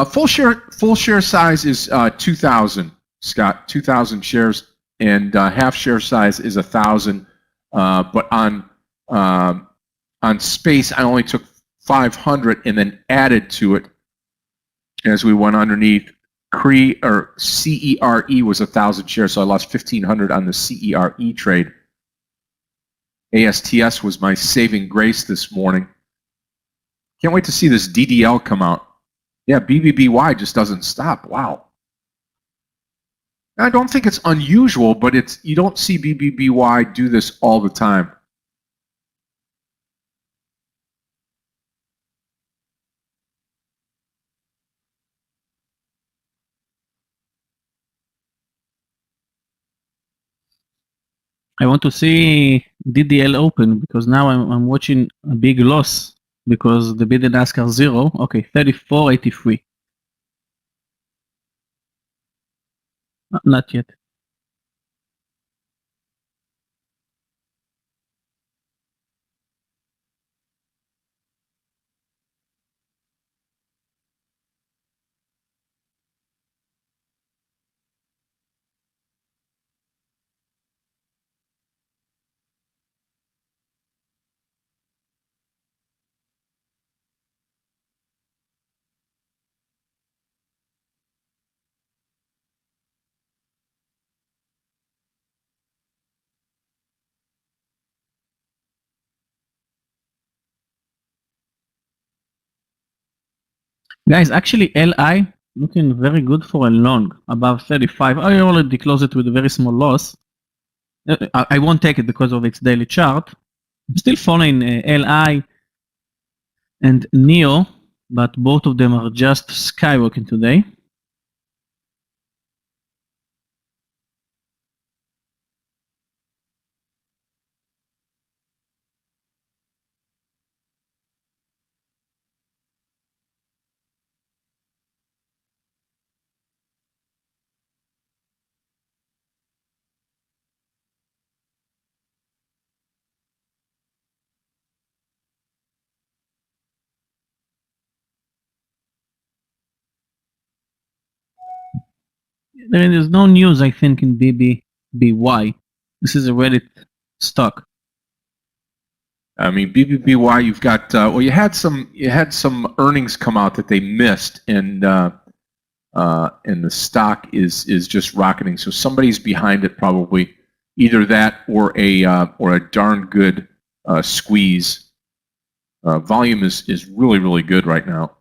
Full share size is 2,000, Scott. 2,000 shares, and half share size is 1,000. But on space, I only took 500 and then added to it as we went underneath. CERE was 1,000 shares, so I lost 1,500 on the CERE trade. ASTS was my saving grace this morning. Can't wait to see this DDL come out. Yeah, BBBY just doesn't stop. Wow. I don't think it's unusual, but you don't see BBBY do this all the time. I want to see DDL open because now I'm watching a big loss because the bid and ask are 0. Okay, 34.83. Not yet. Guys, actually LI looking very good for a long, above 35. I already closed it with a very small loss. I won't take it because of its daily chart. I'm still following LI and NEO, but both of them are just skyrocketing today. There is no news, I think, in BBBY. This is a Reddit stock. I mean, BBBY, you've got well, you had some earnings come out that they missed, and the stock is just rocketing. So somebody's behind it, probably either that or a darn good squeeze. Volume is really good right now.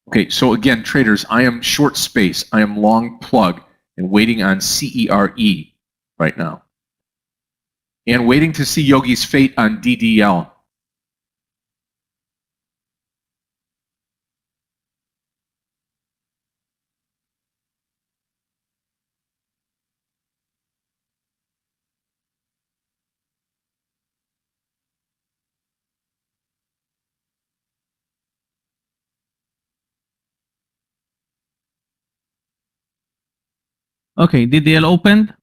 Okay, so again, traders, I am short space, I am long plug, and waiting on CERE right now. And waiting to see Yogi's fate on DDL. Okay, DDL opened.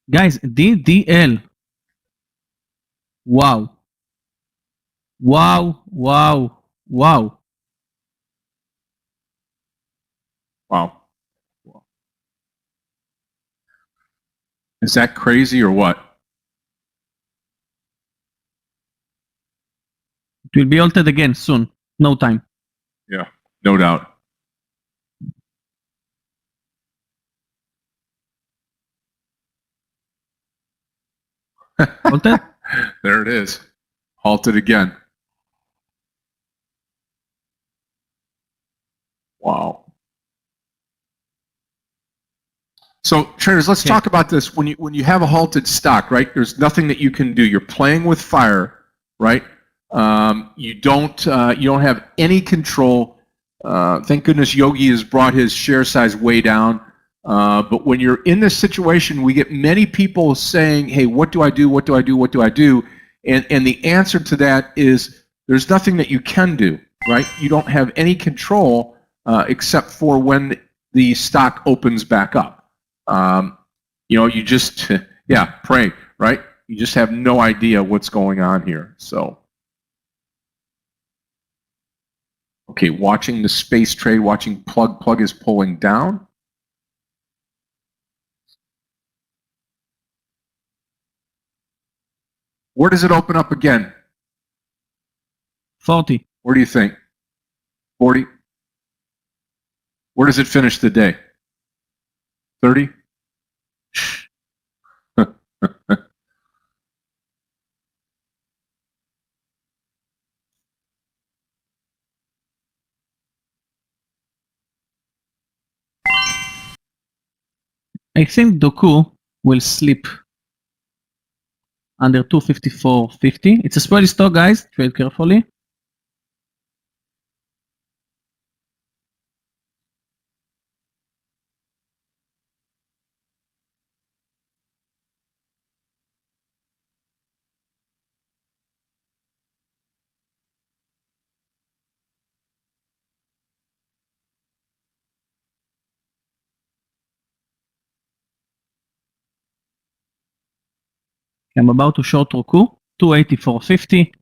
Guys, DDL. Wow. Wow, wow, wow. Wow. Is that crazy or what? It will be altered again soon. No time. Yeah, no doubt. Altered? There it is. Halted again. Wow. So traders, let's talk about this. When you have a halted stock, right? There's nothing that you can do. You're playing with fire, right? You don't have any control. Thank goodness Yogi has brought his share size way down. But when you're in this situation, we get many people saying, "Hey, what do I do? What do I do? What do I do?" And the answer to that is there's nothing that you can do, right? You don't have any control except for when the stock opens back up. You just, pray, right? You just have no idea what's going on here. So, okay, watching the space trade, watching plug is pulling down. Where does it open up again? 40. Where do you think? 40? Where does it finish the day? 30? I think Doku will slip under 254.50. It's a spready stock, guys. Trade carefully. I'm about to short Roku, 284.50.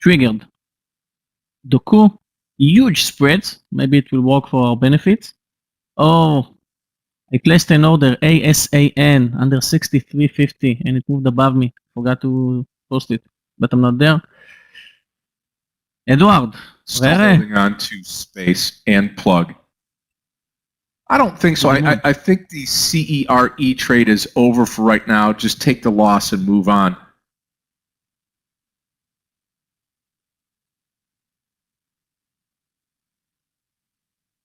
Triggered. Doku, huge spreads. Maybe it will work for our benefits. Oh, I placed an order ASAN under 63.50 and it moved above me. Forgot to post it, but I'm not there. Edward, Still holding on to space and plug. I don't think so. I think the CERE trade is over for right now. Just take the loss and move on.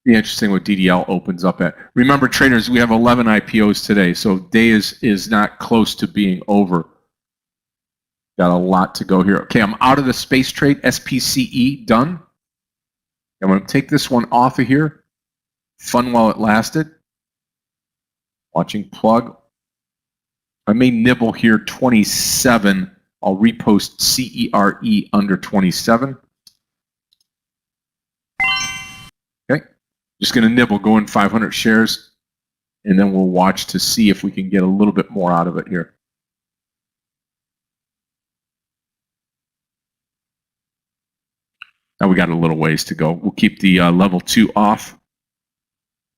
Be interesting what DDL opens up at. Remember, traders, we have 11 IPOs today, so day is not close to being over. Got a lot to go here. Okay, I'm out of the space trade. SPCE done. I'm going to take this one off of here. Fun while it lasted. Watching plug. I may nibble here 27. I'll repost CERE under 27. Okay, just going to nibble, go in 500 shares, and then we'll watch to see if we can get a little bit more out of it here. Now we got a little ways to go. We'll keep the level 2 off.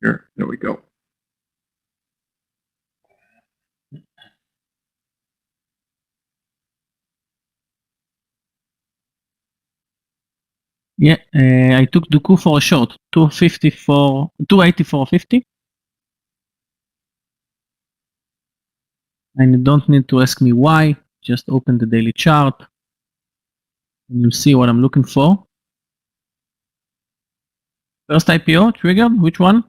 Here, there we go. Yeah, I took Dooku for a short, 254, 284.50. And you don't need to ask me why. Just open the daily chart, and you'll see what I'm looking for. First IPO triggered. Which one?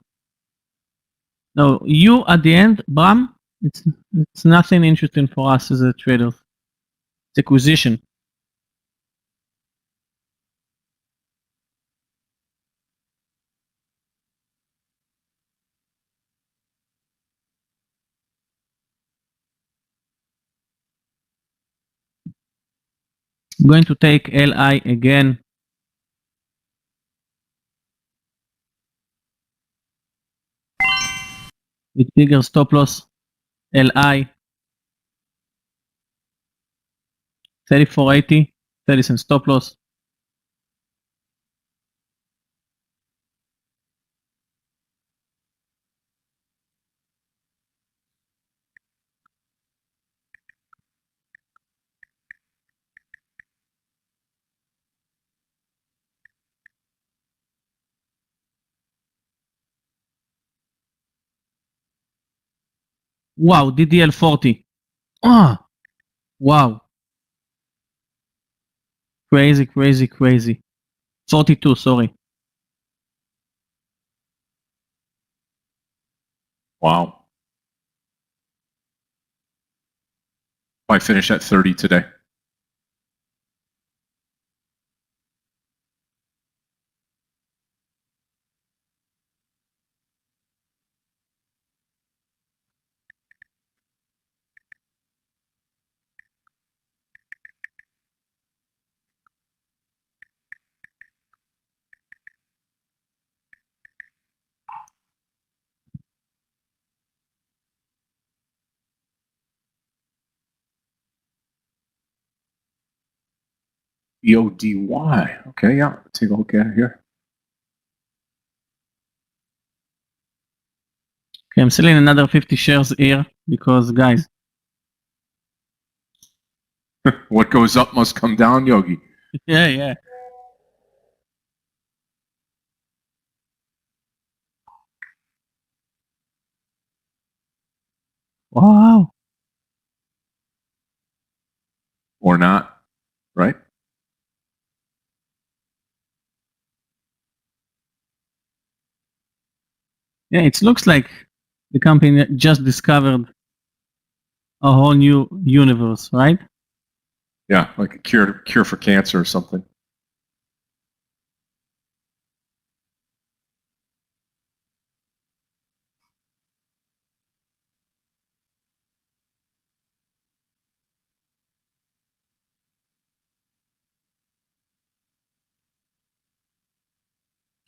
No, you at the end, Bram. It's nothing interesting for us as a trader. It's acquisition. I'm going to take LI again. With bigger stop loss. LI 34.80, 30 cent stop loss. Wow, DDL 40. Ah, wow. Crazy, crazy, crazy. 42, sorry. Wow. I finished at 30 today. EODY. Okay, yeah. Take a look at it here. Okay, I'm selling another 50 shares here because, guys. What goes up must come down, Yogi. Yeah, yeah. Wow. Or not, right? Yeah, it looks like the company just discovered a whole new universe, right? Yeah, like a cure for cancer or something.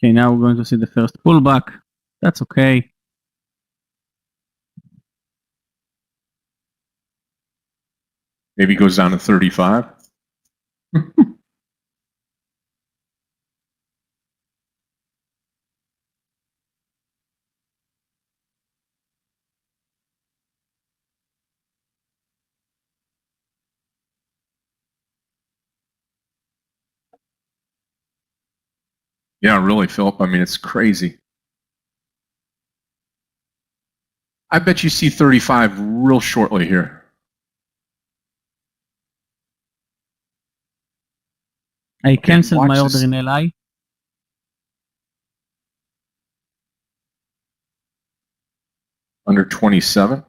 Okay, now we're going to see the first pullback. That's okay. Maybe it goes down to 35. Yeah, really, Philip. I mean, it's crazy. I bet you see 35 real shortly here. I canceled watch my order this. in LI. Under 27.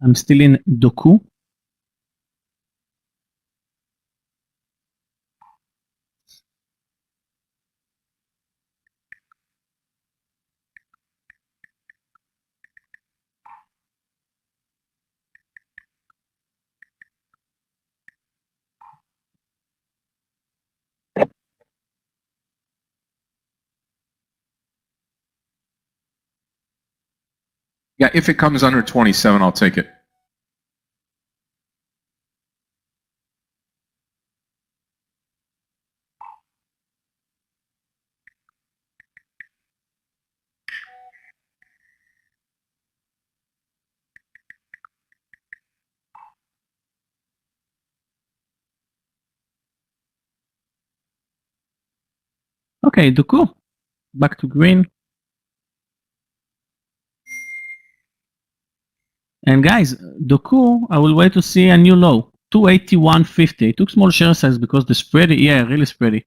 I'm still in Doku. Yeah, if it comes under 27, I'll take it. Okay, Doku. Back to green. And guys, Doku, I will wait to see a new low. 281.50. I took small share size because the spready, yeah, really spready.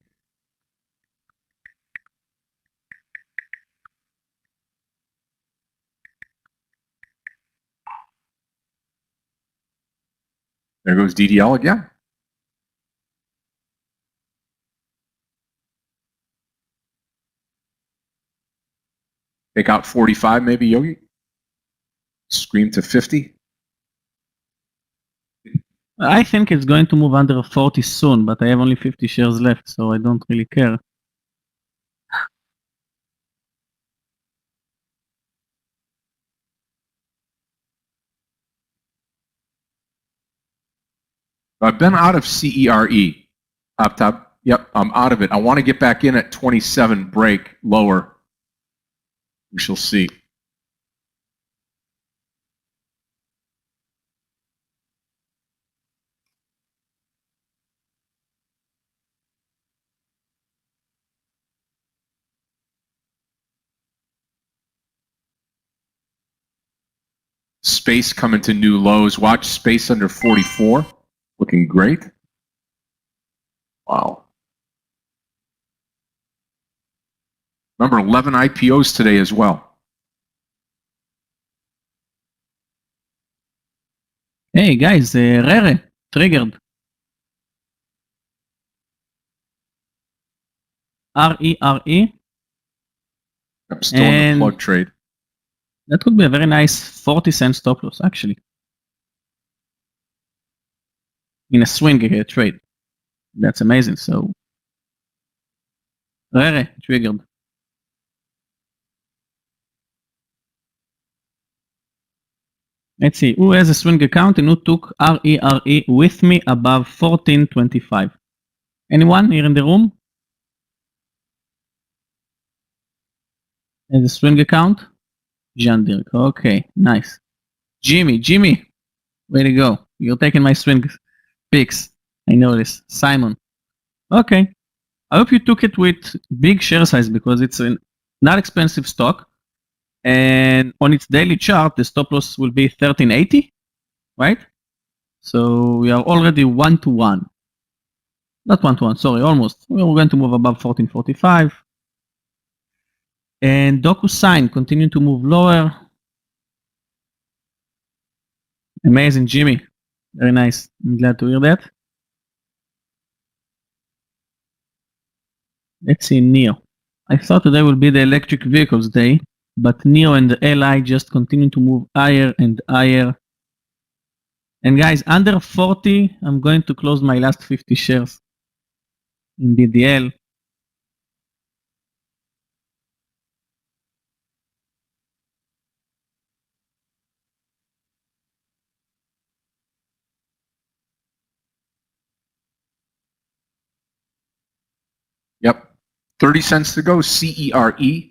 There goes DDL again. Take out 45 maybe, Yogi. Scream to 50. I think it's going to move under 40 soon, but I have only 50 shares left, so I don't really care. I've been out of CERE. Up top. Yep, I'm out of it. I want to get back in at 27 break lower. We shall see. Space coming to new lows. Watch space under 44. Looking great. Wow. Remember, 11 IPOs today as well. Hey guys, Rere, triggered. RERE. I'm still in the plug trade. That could be a very nice 40-cent stop loss, actually. In a swing trade. That's amazing. So, Rere, triggered. Let's see, who has a swing account and who took RERE with me above 14.25? Anyone here in the room? Has a swing account? Jean Dirk. Okay, nice. Jimmy, way to go. You're taking my swing picks. I know this. Simon. Okay. I hope you took it with big share size because it's a not expensive stock. And on its daily chart, the stop loss will be 1380, right? So we are already 1-to-1. Not 1-to-1, sorry, almost. We're going to move above 1445. And DocuSign continue to move lower. Amazing, Jimmy. Very nice. I'm glad to hear that. Let's see, NEO. I thought today would be the electric vehicles day, but NEO and the LI just continue to move higher and higher. And guys, under 40, I'm going to close my last 50 shares in DDL. Yep. 30 cents to go. CERE.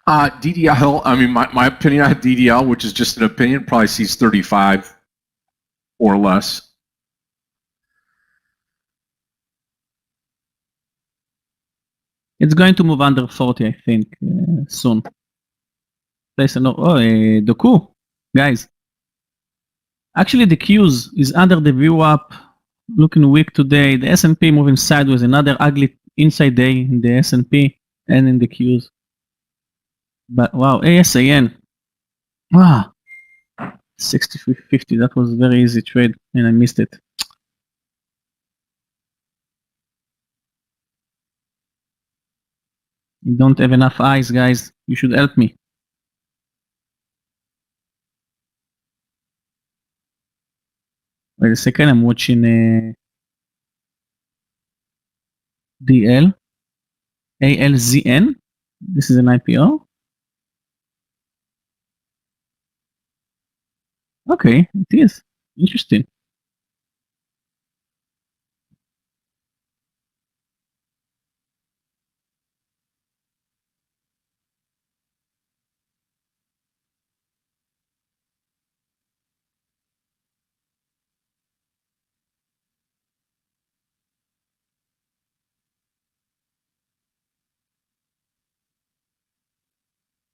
DDL, I mean, my opinion on DDL, which is just an opinion, probably sees 35 or less. It's going to move under 40, I think, soon. Place a note. Oh, Doku, guys. Actually, the Qs is under the view up, looking weak today. The S&P moving sideways. Another ugly inside day in the S&P and in the Qs. But wow, ASAN. Wow. 63.50. That was a very easy trade, and I missed it. You don't have enough eyes, guys. You should help me. Wait a second, I'm watching DL. ALZN. This is an IPO. Okay, it is. Interesting.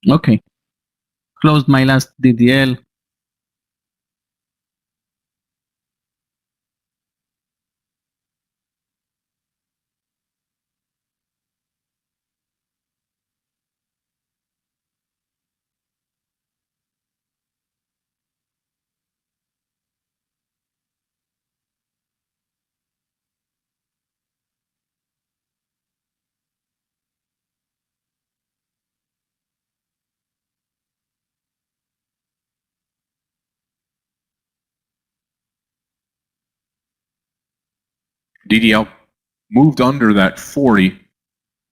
Okay. Closed my last DDL. DDL moved under that 40.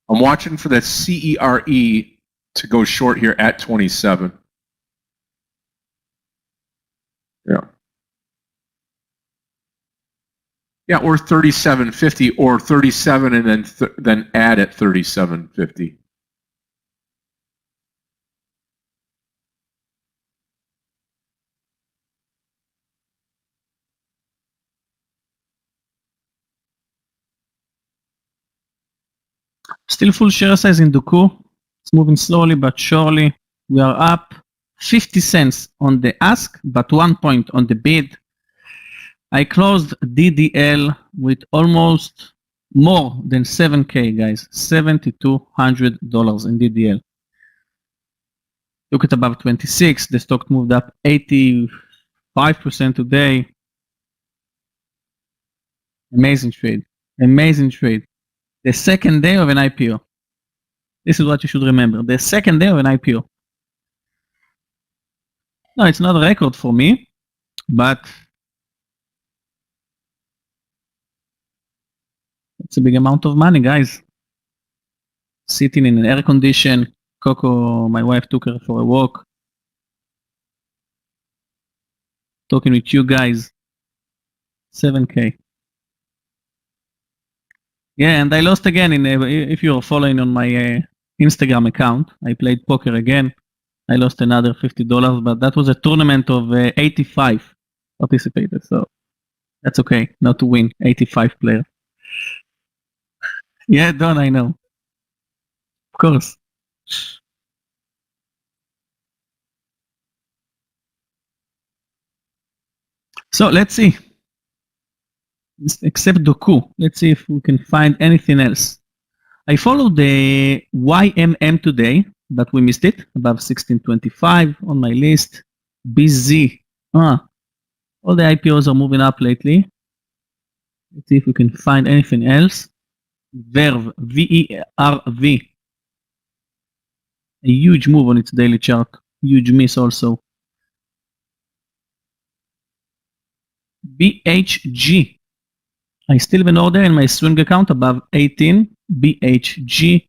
I'm watching for that CERE to go short here at 27. Yeah. Yeah, or 37.50 or 37 and then add at 37.50. Still full share size in Doku. It's moving slowly but surely. We are up 50 cents on the ask, but 1 point on the bid. I closed DDL with almost more than 7K, guys. $7,200 in DDL. Look at above 26. The stock moved up 85% today. Amazing trade. Amazing trade. The second day of an IPO. This is what you should remember. The second day of an IPO. No, it's not a record for me, but it's a big amount of money, guys. Sitting in an air condition. Coco, my wife, took her for a walk. Talking with you guys. 7K. Yeah, and I lost again. If you're following on my Instagram account, I played poker again. I lost another $50, but that was a tournament of 85 participators, so that's okay. Not to win 85 players. Yeah, Don, I know. Of course. So let's see. Except Doku. Let's see if we can find anything else. I followed the YMM today, but we missed it. Above 1625 on my list. BZ. All the IPOs are moving up lately. Let's see if we can find anything else. Verve. VERV. A huge move on its daily chart. Huge miss also. BHG. I still have an order in my swing account above 18. BHG.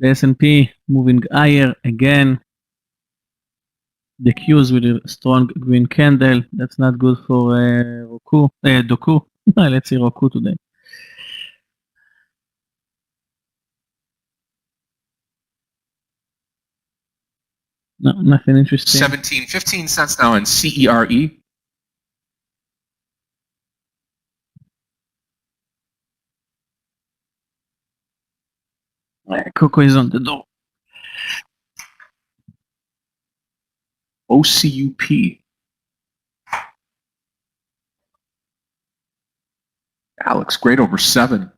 The S&P moving higher again. The Qs with a strong green candle. That's not good for Doku. Let's see Roku today. No, nothing interesting. 15 cents now in CERE. Coco is on the door. OCUP. Alex, great over 7.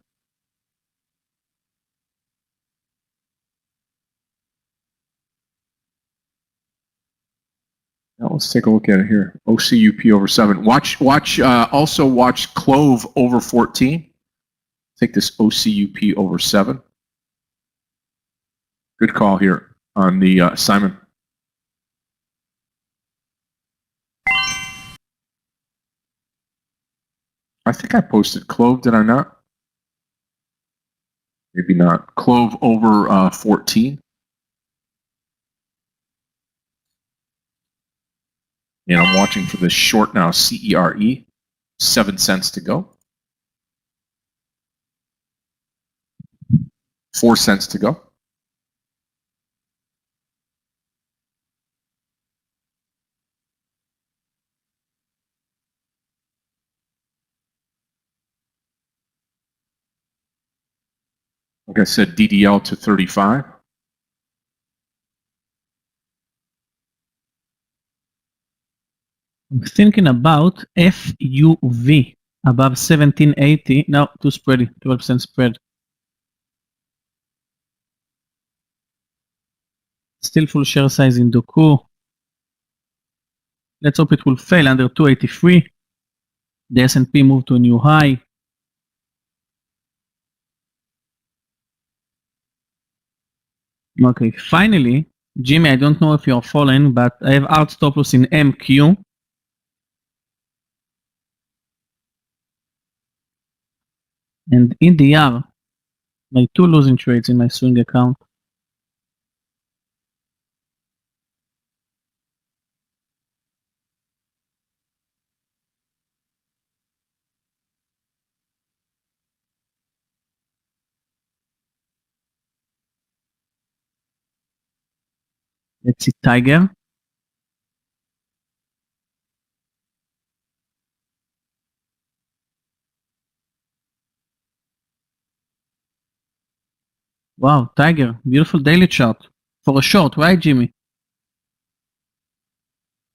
Now let's take a look at it here. OCUP over 7. Also watch Clove over 14. Take this OCUP over 7. Good call here on the Simon. I think I posted Clove, did I not? Maybe not. Clove over 14. And I'm watching for this short now, CERE. 7 cents to go. 4 cents to go. Like I said, DDL to 35. I'm thinking about FUV above 1780. No, too spready, 12% spread. Still full share size in Doku. Let's hope it will fail under 283. The S&P moved to a new high. Okay, finally, Jimmy, I don't know if you're following, but I have out stop loss in MQ. And in the R, my 2 losing trades in my swing account. Let's see, Tiger. Wow, Tiger, beautiful daily chart. For a short, right, Jimmy?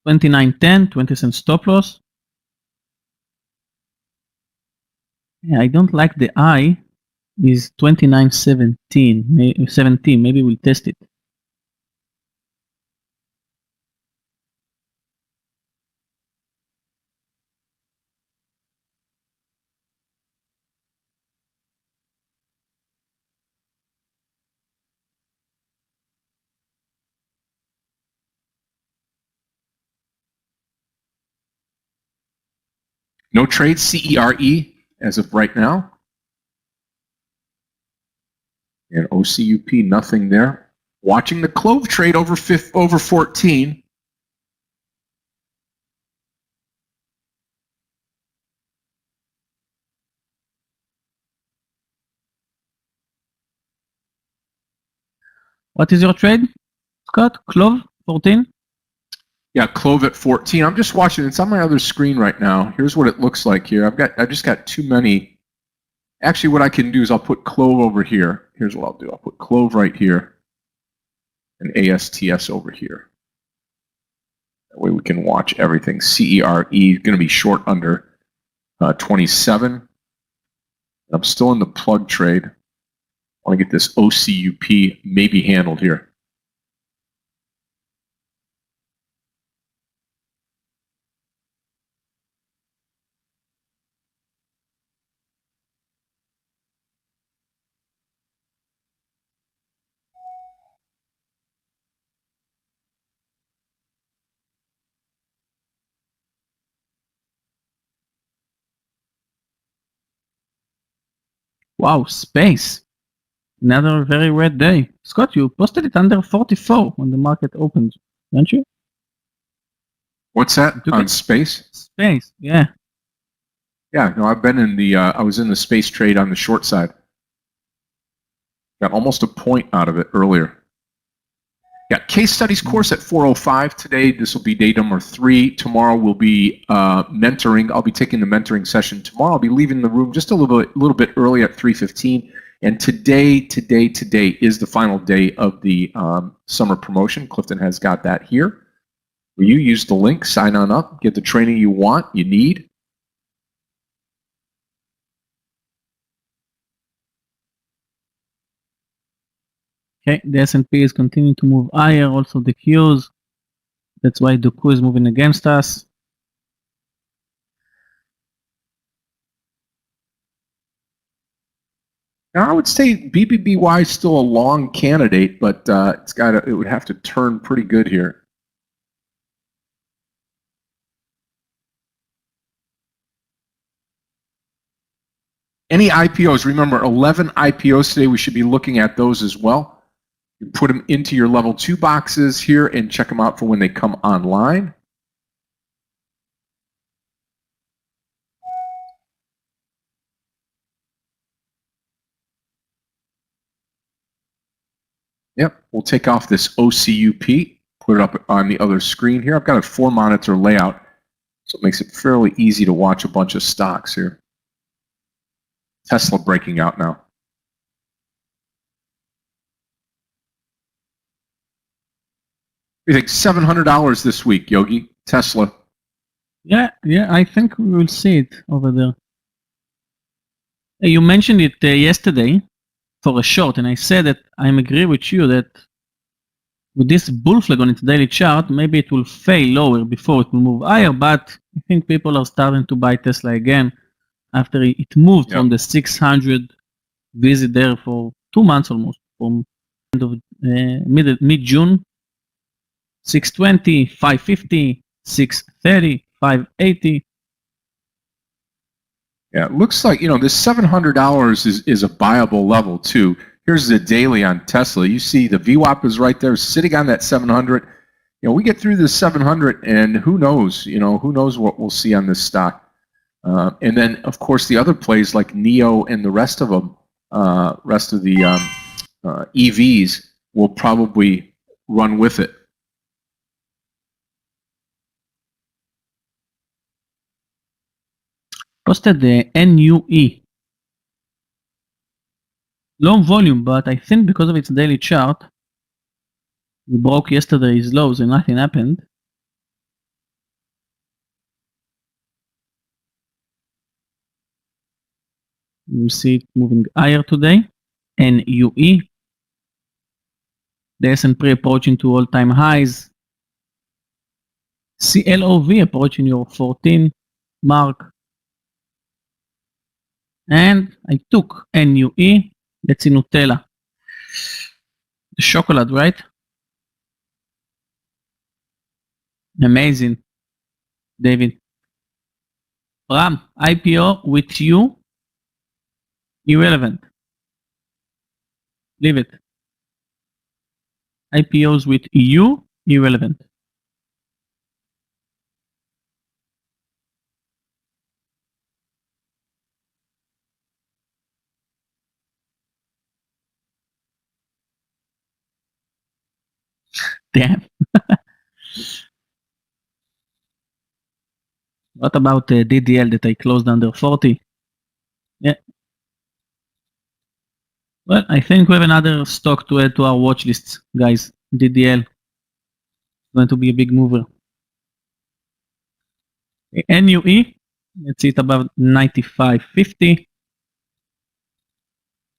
29.10, 20 cents stop loss. Yeah, I don't like the I is 29.17, 17. Maybe we'll test it. No trade CERE as of right now. And OCUP, nothing there. Watching the Clove trade over 14. What is your trade, Scott? Clove, 14? Yeah, Clove at 14. I'm just watching. It's on my other screen right now. Here's what it looks like here. I've just got too many. Actually, what I can do is I'll put Clove over here. Here's what I'll do. I'll put Clove right here and ASTS over here. That way we can watch everything. CERE is going to be short under 27. I'm still in the plug trade. I want to get this OCUP maybe handled here. Wow, space. Another very red day. Scott, you posted it under 44 when the market opened, don't you? What's that on space? Space, yeah. Yeah, no, I've been in the, I was in the space trade on the short side. Got almost a point out of it earlier. Got case studies course at 4:05 today. This will be day number 3. Tomorrow will be mentoring. I'll be taking the mentoring session tomorrow. I'll be leaving the room just a little bit early at 3:15. And today is the final day of the summer promotion. Clifton has got that here. You use the link, sign on up, get the training you want, you need. Okay, the S&P is continuing to move higher. Also the Qs, That's why Doku is moving against us. Now, I would say BBBY is still a long candidate, but it would have to turn pretty good here. Any IPOs, remember 11 IPOs today, we should be looking at those as well. You put them into your level 2 boxes here and check them out for when they come online. Yep, we'll take off this OCUP, put it up on the other screen here. I've got a 4-monitor layout, so it makes it fairly easy to watch a bunch of stocks here. Tesla breaking out now. You think $700 this week, Yogi? Tesla. Yeah, I think we will see it over there. You mentioned it yesterday for a short, and I said that I agree with you that with this bull flag on its daily chart, maybe it will fail lower before it will move higher, but I think people are starting to buy Tesla again after it moved from the 600 visit there for 2 months almost, from end of mid-June, 620, 550, 630, 580. Yeah, it looks like, this $700 is a buyable level too. Here's the daily on Tesla. You see the VWAP is right there sitting on that 700. We get through this 700 and who knows what we'll see on this stock. And then, of course, the other plays like NEO and the rest of them, rest of the EVs will probably run with it. Posted the NUE. Low volume, but I think because of its daily chart, we broke yesterday's lows and nothing happened. You see it moving higher today. NUE. The S&P approaching to all-time highs. CLOV approaching your 14 mark. And I took NUE. Let's see Nutella. The chocolate, right? Amazing, David. Ram, IPO with you, irrelevant. Leave it. IPOs with you, irrelevant. Damn. What about DDL that I closed under 40? Yeah. Well, I think we have another stock to add to our watch lists, guys. DDL. Going to be a big mover. NUE. Let's see it above 95.50.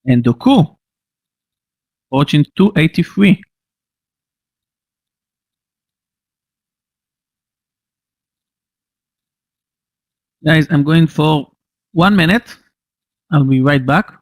And Doku. Approaching 283. Guys, I'm going for 1 minute. I'll be right back.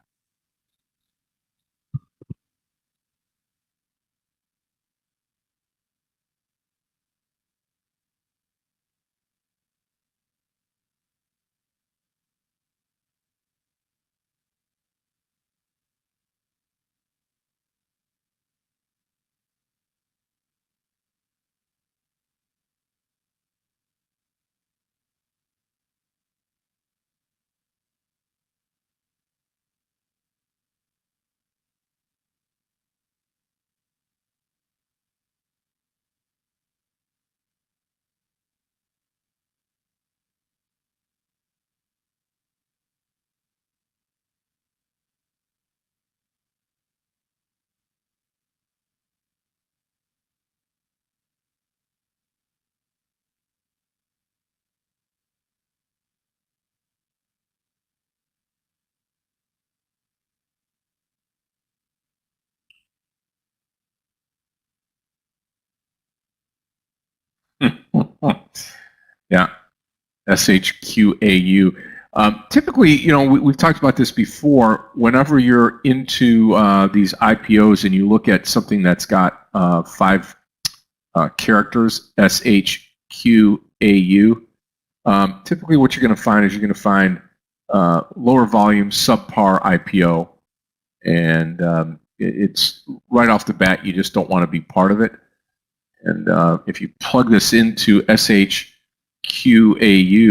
Yeah, SHQAU. Typically, we've talked about this before. Whenever you're into these IPOs and you look at something that's got 5 characters, SHQAU, typically what you're going to find is you're going to find lower volume, subpar IPO, and it's right off the bat, you just don't want to be part of it. And if you plug this into SHQAU,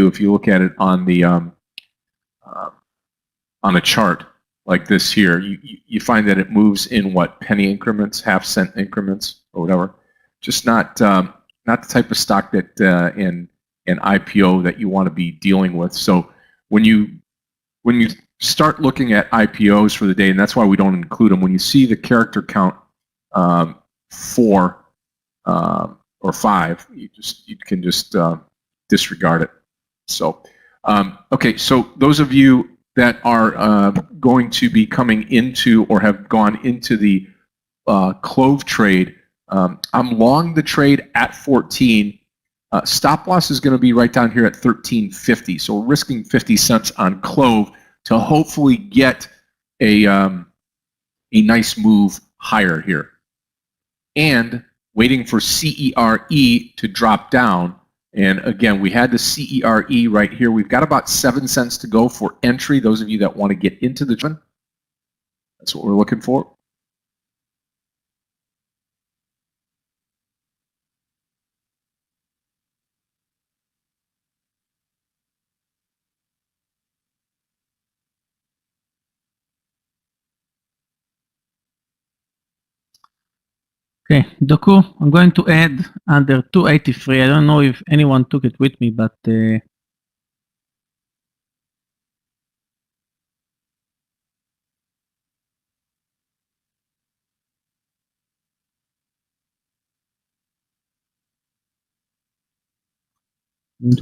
if you look at it on the on a chart like this here, you find that it moves in what, penny increments, half-cent increments, or whatever. Just not the type of stock that in an IPO that you want to be dealing with. So when you start looking at IPOs for the day, and that's why we don't include them, when you see the character count 4 or 5, you can just disregard it. So okay, so those of you that are going to be coming into or have gone into the clove trade, I'm long the trade at 14. Stop loss is going to be right down here at 13.50. So we're risking 50 cents on clove to hopefully get a nice move higher here. And waiting for CERE to drop down. And again, we had the CERE right here. We've got about 7 cents to go for entry. Those of you that want to get into the trend, that's what we're looking for. Okay, Doku, I'm going to add under 283. I don't know if anyone took it with me, but into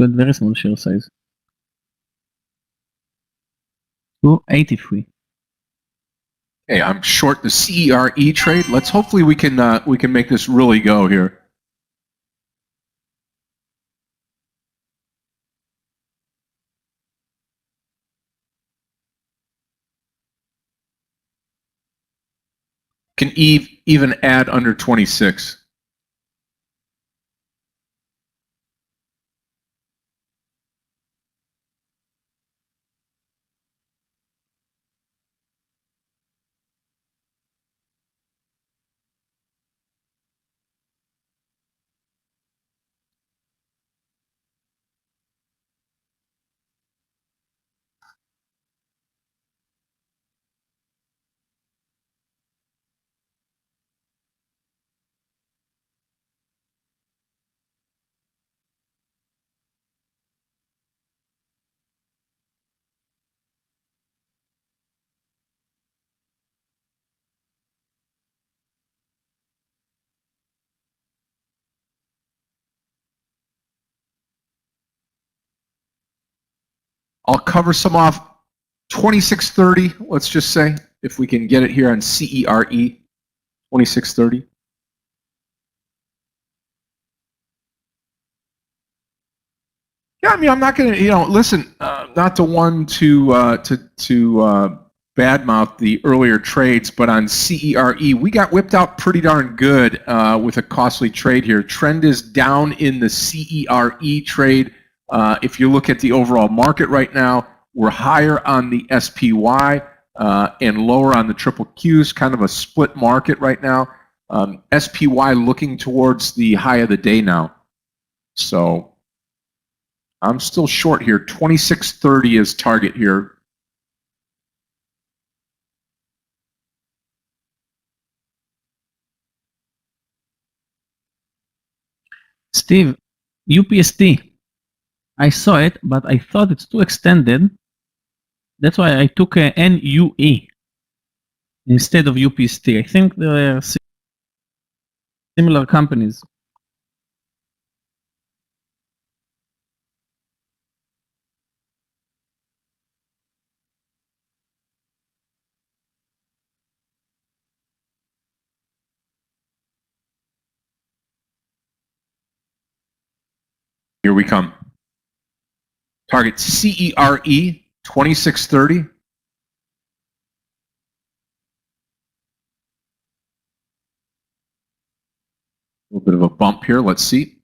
a very small share size. 283. Okay, I'm short the CERE trade. Let's hopefully we can make this really go here. Can even add under 26. I'll cover some off 2630, let's just say, if we can get it here on CERE, 2630. Yeah, I mean, I'm not going to, listen, not the one to badmouth the earlier trades, but on CERE, we got whipped out pretty darn good with a costly trade here. Trend is down in the CERE trade. If you look at the overall market right now, we're higher on the SPY and lower on the triple Qs, kind of a split market right now. SPY looking towards the high of the day now. So I'm still short here. 2630 is target here. Steve, UPST. I saw it, but I thought it's too extended. That's why I took a NUE instead of UPST. I think they're similar companies. Here we come. Target CERE 2630. A little bit of a bump here. Let's see.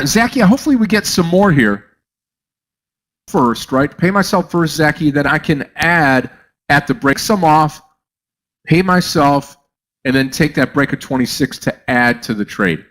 Zachy, hopefully we get some more here. First, right? Pay myself first, Zachy, then I can add at the break some off, pay myself, and then take that break of 26 to add to the trade.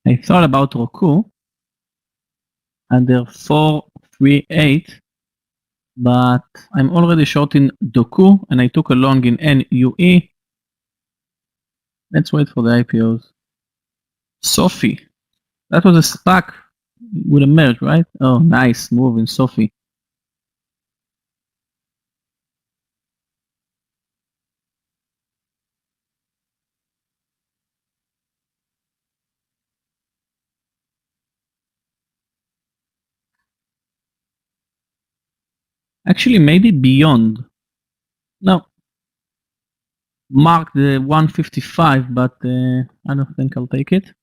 I thought about Roku under 438, but I'm already short in Doku and I took a long in NUE. Let's wait for the IPOs. Sophie. That was a SPAC with a merge, right? Oh, nice move in Sophie. Actually, maybe beyond. No. Mark the 155, but I don't think I'll take it.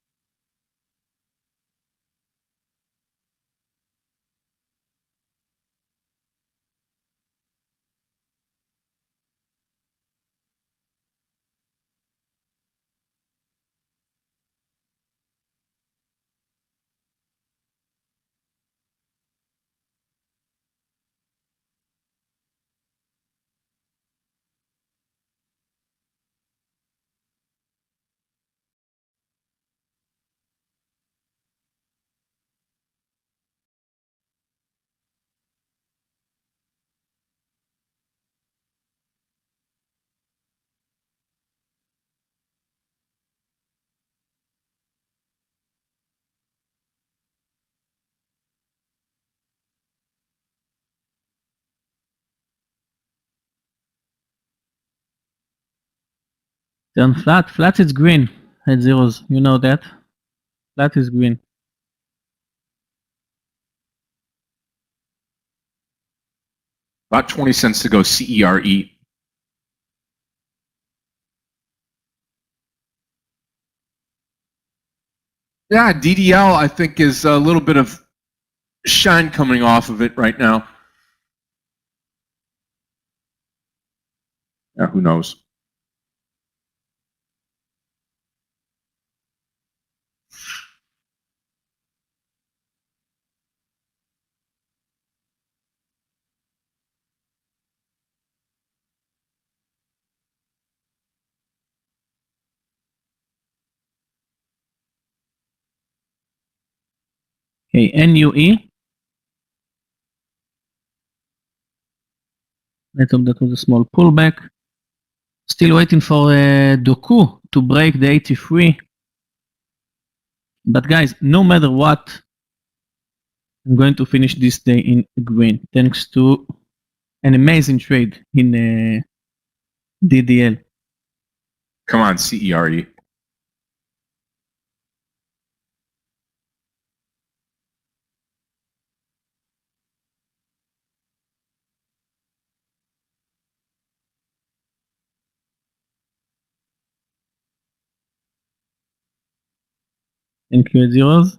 Then flat. Flat is green at zeros. You know that. Flat is green. About 20 cents to go, CERE. Yeah, DDL, I think, is a little bit of shine coming off of it right now. Yeah, who knows? Okay, NUE. Let's hope that was a small pullback. Still waiting for Doku to break the 83. But guys, no matter what, I'm going to finish this day in green thanks to an amazing trade in DDL. Come on, CERE. Thank you, zeros.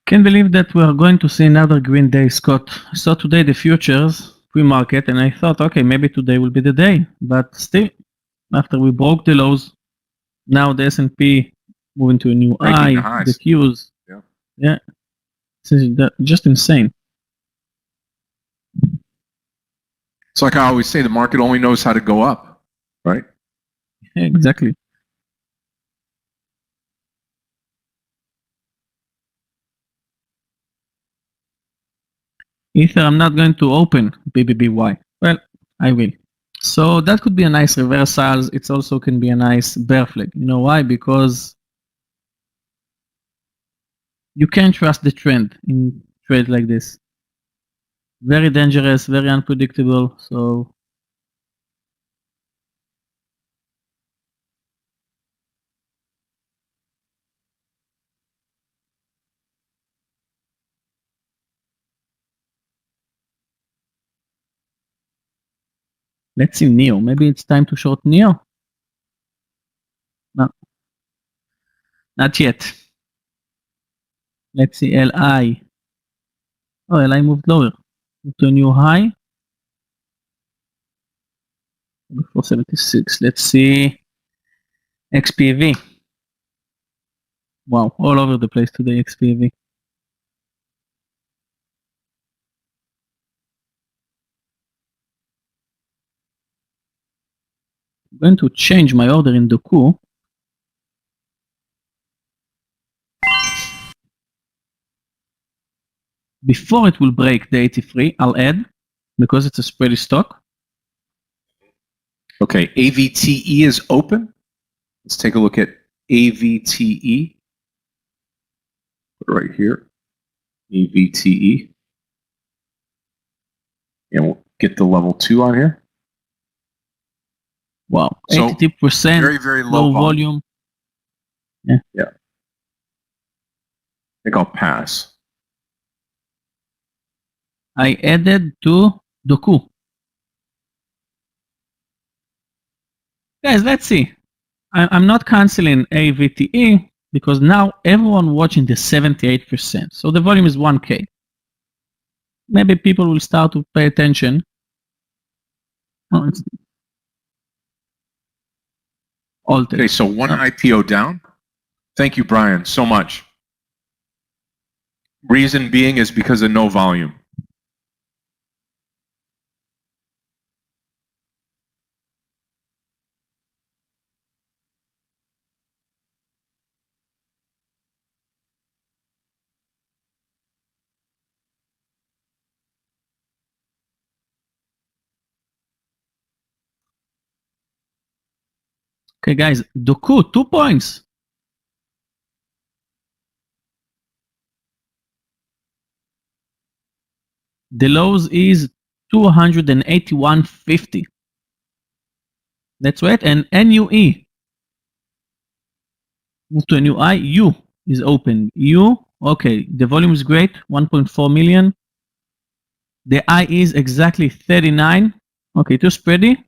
Can't believe that we are going to see another green day, Scott. I saw today the futures pre-market, and I thought, okay, maybe today will be the day. But still, after we broke the lows, now the S&P moving to a new Breaking the high, highs. the Qs. Yeah. Yeah. This is just insane. It's like I always say, the market only knows how to go up, right? Yeah, exactly. Ether, I'm not going to open BBBY. Well, I will. So that could be a nice reversal. It also can be a nice bear flag. You know why? Because you can't trust the trend in trade like this. Very dangerous, very unpredictable. So let's see Neo. Maybe it's time to short Neo. No, not yet. Let's see LI. Oh, LI moved lower to a new high. 476. Let's see XPV. Wow, all over the place today, XPV. I'm going to change my order in Doku. Before it will break the 83, I'll add, because it's a spready stock. Okay, AVTE is open. Let's take a look at AVTE. Put it right here. AVTE. And we'll get the level 2 on here. Wow, So, 80%, very, very low volume. Yeah. I think I'll pass. I added to Doku. Guys, let's see. I'm not canceling AVTE because now everyone watching the 78%. So the volume is 1K. Maybe people will start to pay attention. Oh, it's altered. Okay, so one IPO down. Thank you, Brian, so much. Reason being is because of no volume. Okay, guys, Doku, 2 points. The lows is 281.50. That's right. And NUE. Move to a new I. U is open. U, okay, the volume is great, 1.4 million. The I is exactly 39. Okay, too spready.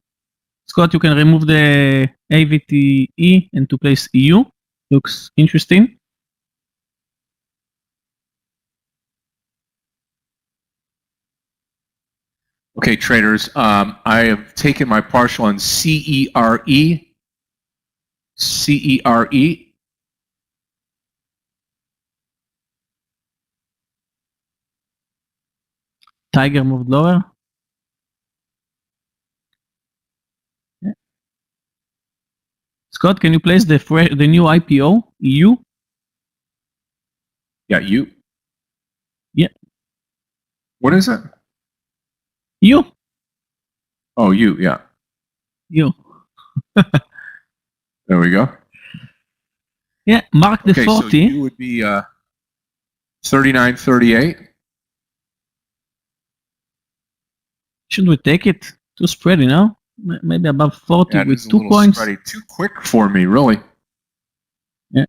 Scott, you can remove the AVTE and to place EU. Looks interesting. Okay, traders, I have taken my partial on CERE. CERE. Tiger moved lower. Yeah. Scott, can you place the new IPO EU? Yeah, you. Yeah. What is it? EU. Oh, you, yeah. EU. There we go. Yeah, mark the Okay, 40. so you would be 39.38. Should we take it? Too spready, no? Maybe above 40 Yeah, it with is a 2 little points. spready. Too quick for me, really. Yeah.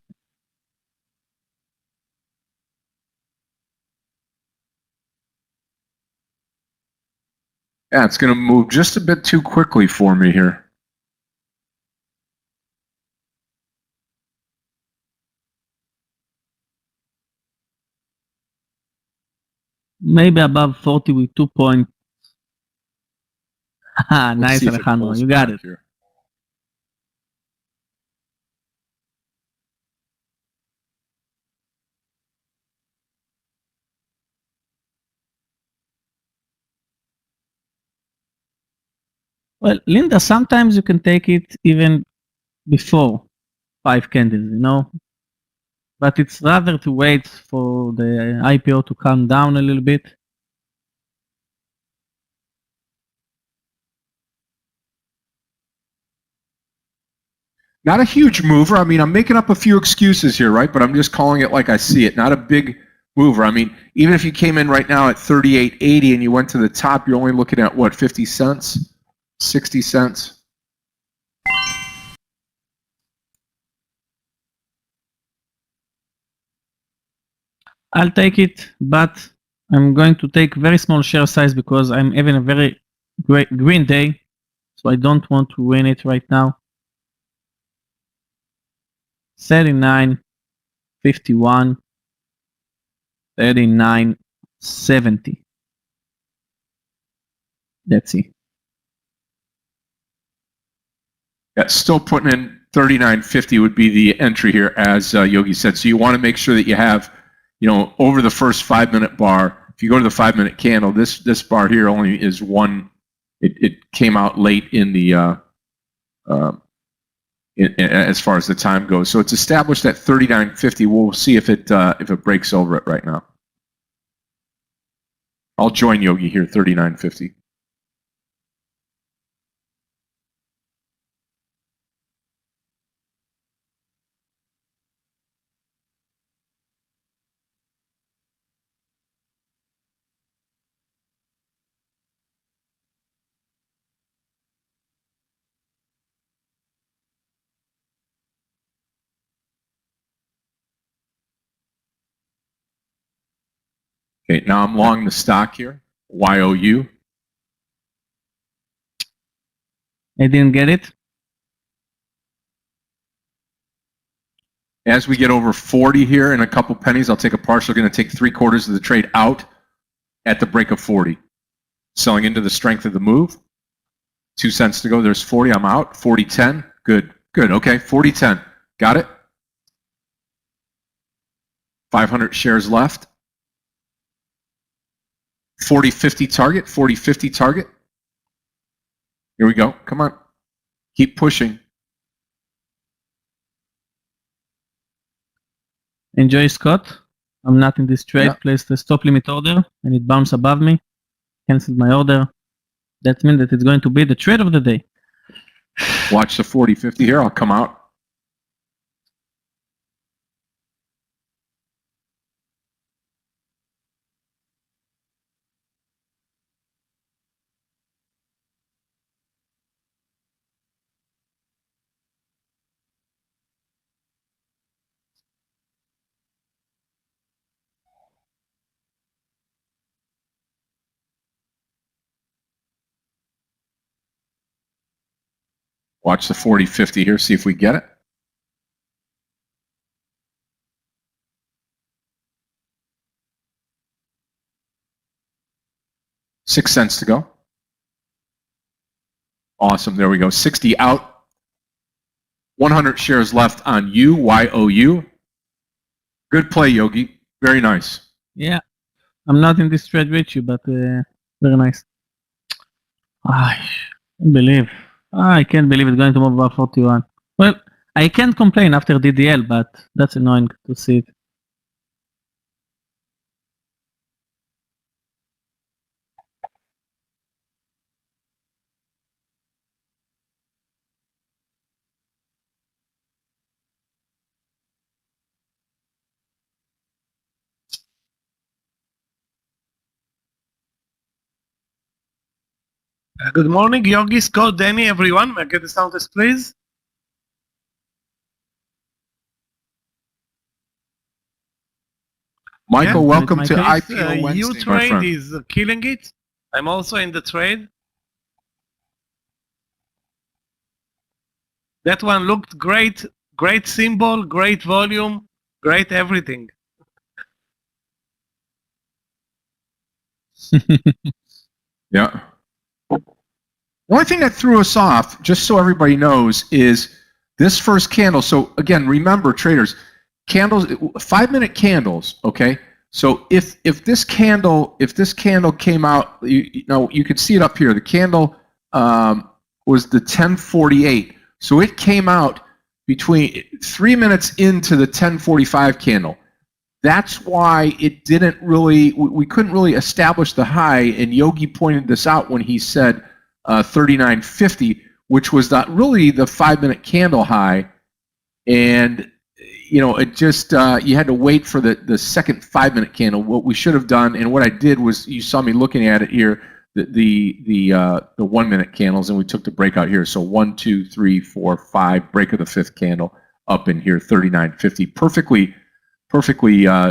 Yeah, it's going to move just a bit too quickly for me here. maybe above 40 with 2 points. Let's Nice, see if it Alejandro. pulls You got back it. here. Well, Linda, sometimes you can take it even before 5 candles, you know? But it's rather to wait for the IPO to calm down a little bit. Not a huge mover. I mean, I'm making up a few excuses here, right? But I'm just calling it like I see it. Not a big mover. I mean, even if you came in right now at 38.80 and you went to the top, you're only looking at what, 50 cents, 60 cents. I'll take it, but I'm going to take very small share size because I'm having a very great green day, so I don't want to win it right now. 39.51, 39.70. That's it. Yeah, still putting in 39.50 would be the entry here, as Yogi said. So you want to make sure that you have, you know, over the first 5-minute bar. If you go to the 5-minute candle, this bar here only is one. It came out late in the as far as the time goes. So it's established at 39.50. We'll see if it breaks over it right now. I'll join Yogi here, 39.50. Okay, now I'm long the stock here, YOU. I didn't get it. As we get over 40 here in a couple pennies, I'll take a partial. Going to take 3/4 of the trade out at the break of 40. Selling into the strength of the move. 2 cents to go. There's 40. I'm out. 40.10. Good. Good. Okay. 40.10. Got it. 500 shares left. 40.50 target. 40.50 target. Here we go. Come on. Keep pushing. Enjoy, Scott. I'm not in this trade. Yeah. Placed the stop limit order and it bounced above me. Canceled my order. That means that it's going to be the trade of the day. Watch the 40.50 here. I'll come out. Watch the 40.50 here. See if we get it. $0.06 to go. Awesome. There we go. 60 out. 100 shares left on YOU. Good play, Yogi. Very nice. Yeah. I'm not in this trade with you, but very nice. I can't believe. I can't believe it's going to move above 41. Well, I can't complain after DDL, but that's annoying to see it. Good morning, Yogi, Scott, Danny, everyone. May I get the sound test, please? Michael, Yeah, welcome with to my case, IPO Wednesday, You my trade friend. is killing it. I'm also in the trade. That one looked great. Great symbol, great volume, great everything. Yeah. The only thing that threw us off, just so everybody knows, is this first candle. So again, remember, traders, candles, 5-minute candles. Okay. So if this candle came out, you know, you could see it up here. The candle was the 10:48. So it came out between 3 minutes into the 10:45 candle. That's why it didn't really, we couldn't really establish the high, and Yogi pointed this out when he said 39.50, which was not really the 5-minute candle high, and you know, it just you had to wait for the second 5-minute candle. What we should have done, and what I did was, you saw me looking at it here, the 1-minute candles, and we took the breakout here. So 1, 2, 3, 4, 5, break of the fifth candle up in here, 39.50, perfectly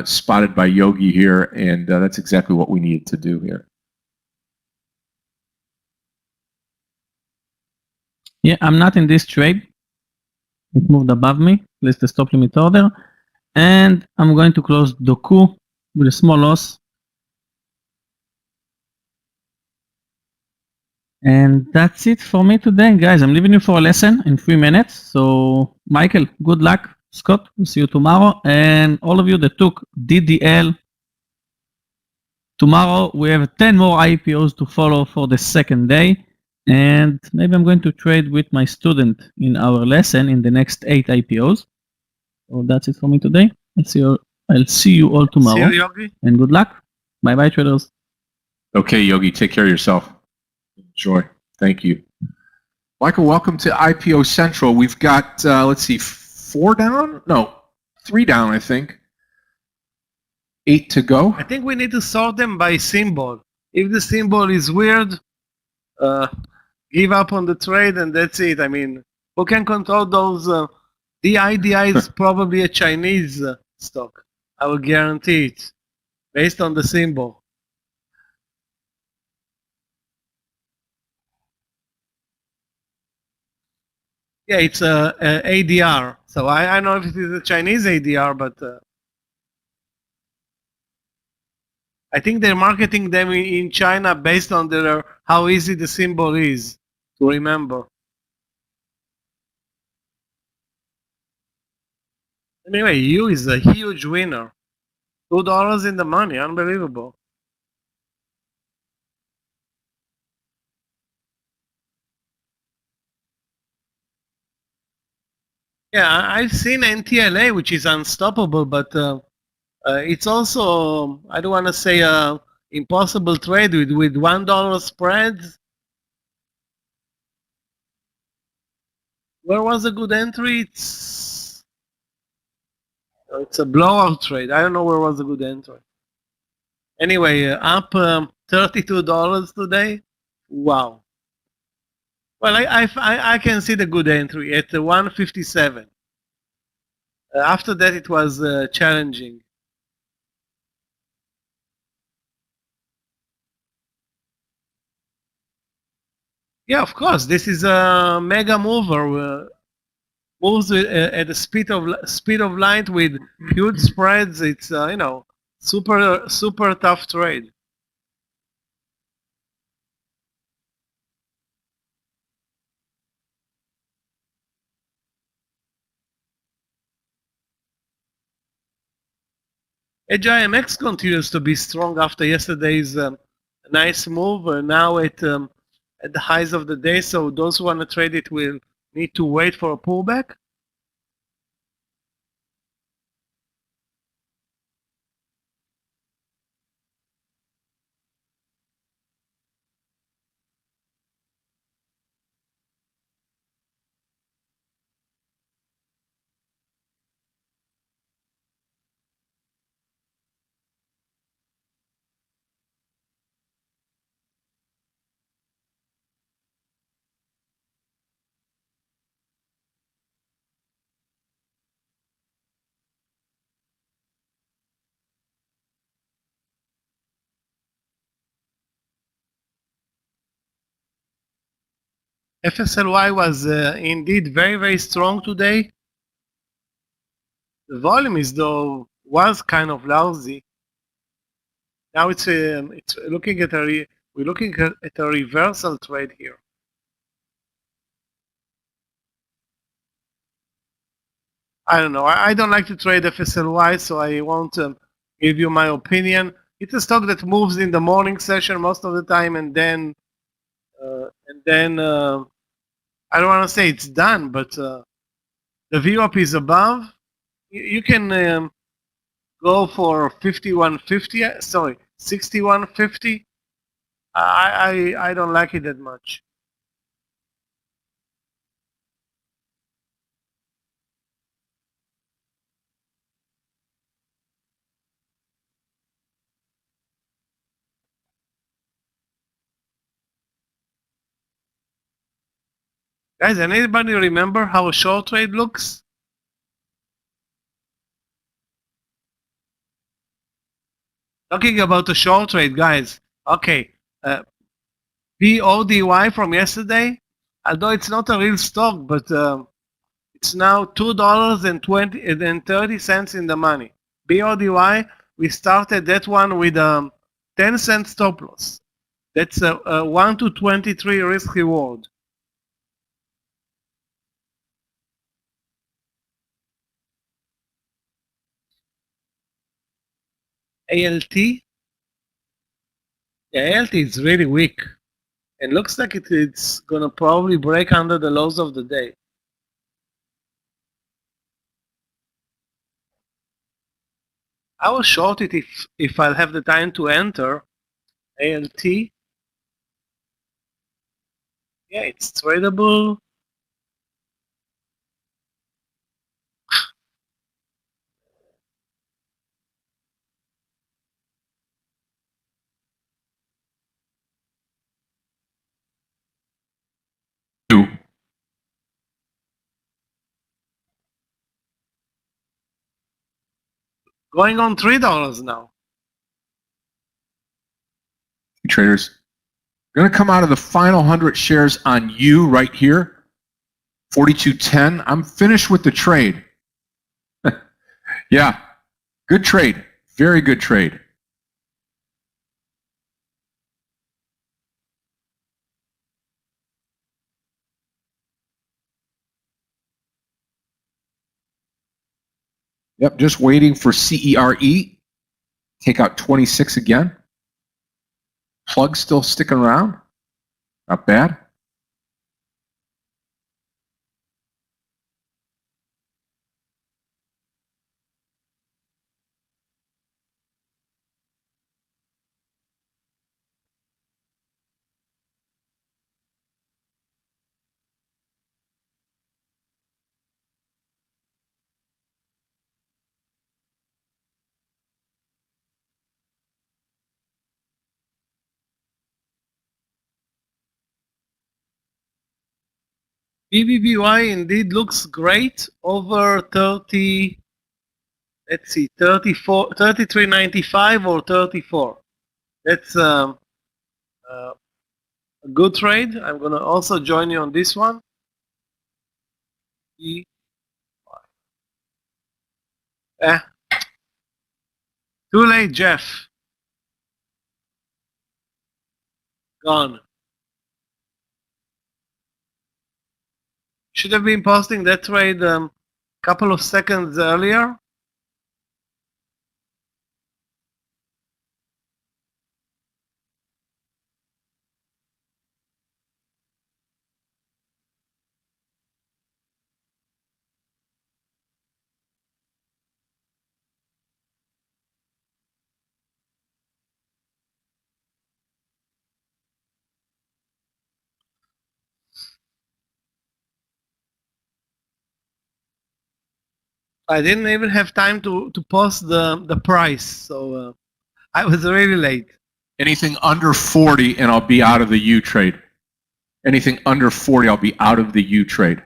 spotted by Yogi here, and that's exactly what we needed to do here. Yeah, I'm not in this trade. It moved above me. Place the stop limit order, and I'm going to close Doku with a small loss. And that's it for me today, guys. I'm leaving you for a lesson in 3 minutes. So, Michael, good luck. Scott, we'll see you tomorrow. And all of you that took DDL, tomorrow we have 10 more IPOs to follow for the second day. And maybe I'm going to trade with my student in our lesson in the next 8 IPOs. So that's it for me today. I'll see you all tomorrow. See you, Yogi. And good luck. Bye-bye, traders. Okay, Yogi, take care of yourself. Enjoy. Thank you. Michael, welcome to IPO Central. We've got, let's see, 4 down? No, 3 down, I think. 8 to go. I think we need to sort them by symbol. If the symbol is weird, give up on the trade, and that's it. I mean, who can control those? The IDI is probably a Chinese stock. I will guarantee it, based on the symbol. Yeah, it's a ADR. So I don't know if it is a Chinese ADR, but I think they're marketing them in China based on their how easy the symbol is to remember. Anyway, U is a huge winner. $2 in the money, unbelievable. Yeah, I've seen NTLA, which is unstoppable, but it's also, I don't want to say impossible trade with $1 spreads. Where was a good entry? It's a blowout trade. I don't know where was a good entry. Anyway, up $32 today. Wow. Well, I can see the good entry at 157. After that, it was challenging. Yeah, of course. This is a mega mover. Moves at the speed of light with huge spreads. It's you know, super tough trade. AGIMX continues to be strong after yesterday's nice move. Now at the highs of the day, so those who want to trade it will need to wait for a pullback. FSLY was indeed very strong today. The volume is though was kind of lousy. Now it's looking at we're looking at a reversal trade here. I don't know. I don't like to trade FSLY, so I won't give you my opinion. It's a stock that moves in the morning session most of the time, and then I don't want to say it's done, but the VWAP is above. You can go for 5150. Sorry, 6150. I don't like it that much. Guys, anybody remember how a short trade looks? Talking about a short trade, guys. Okay, BODY from yesterday. Although it's not a real stock, but it's now $2.30 in the money. BODY. We started that one with 10-cent stop loss. That's a 1 to 23 risk reward. ALT? Yeah, ALT is really weak. It looks like it's going to probably break under the lows of the day. I will short it if I'll have the time to enter. ALT. Yeah, it's tradable. Going on $3 now. Traders, going to come out of the final 100 shares on you right here, 42.10. I'm finished with the trade. Yeah, good trade. Very good trade. Yep, just waiting for CERE. Take out 26 again. Plug still sticking around. Not bad. BBBY indeed looks great over 30. Let's see, 34, 33.95 or 34. That's a good trade. I'm gonna also join you on this one. Too late, Jeff. Gone. Should have been posting that trade couple of seconds earlier. I didn't even have time to post the price, so I was really late. Anything under 40 and I'll be out of the U trade. Anything under 40, I'll be out of the U trade.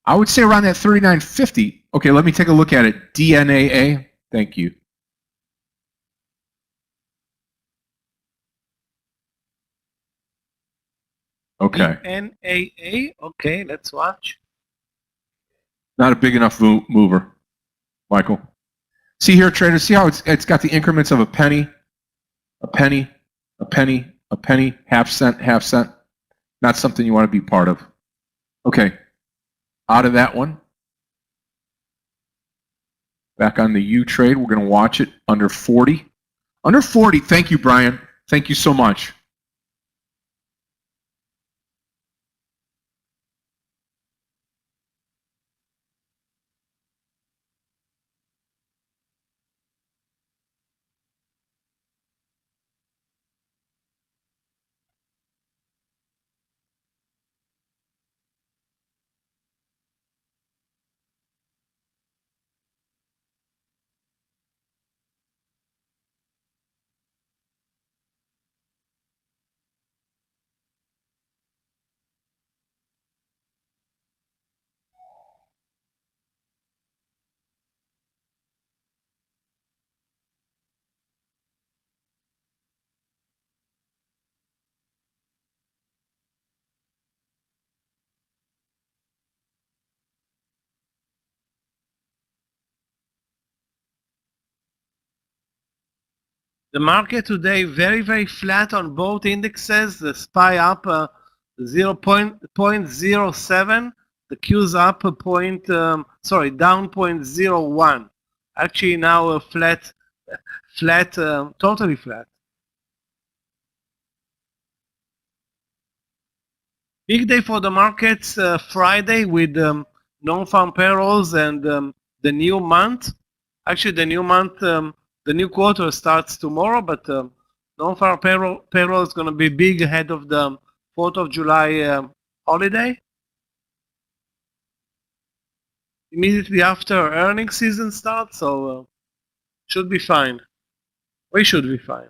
I would say around that 39.50. Okay, let me take a look at it. DNAA. Thank you. Okay. NAA. Okay, let's watch. Not a big enough mover, Michael. See here, traders. See how it's got the increments of a penny, a penny, a penny, a penny, half cent, half cent. Not something you want to be part of. Okay, out of that one. Back on the U trade, we're going to watch it under 40. Under 40, thank you, Brian. Thank you so much. The market today very flat on both indexes. The SPY up 0.07. The Q's up down 0.01. Actually now a flat, totally flat. Big day for the markets Friday with non-farm payrolls and the new month. Actually, the new month, the new quarter starts tomorrow, but non-farm payroll is going to be big ahead of the 4th of July holiday. Immediately after earnings season starts, so should be fine. We should be fine.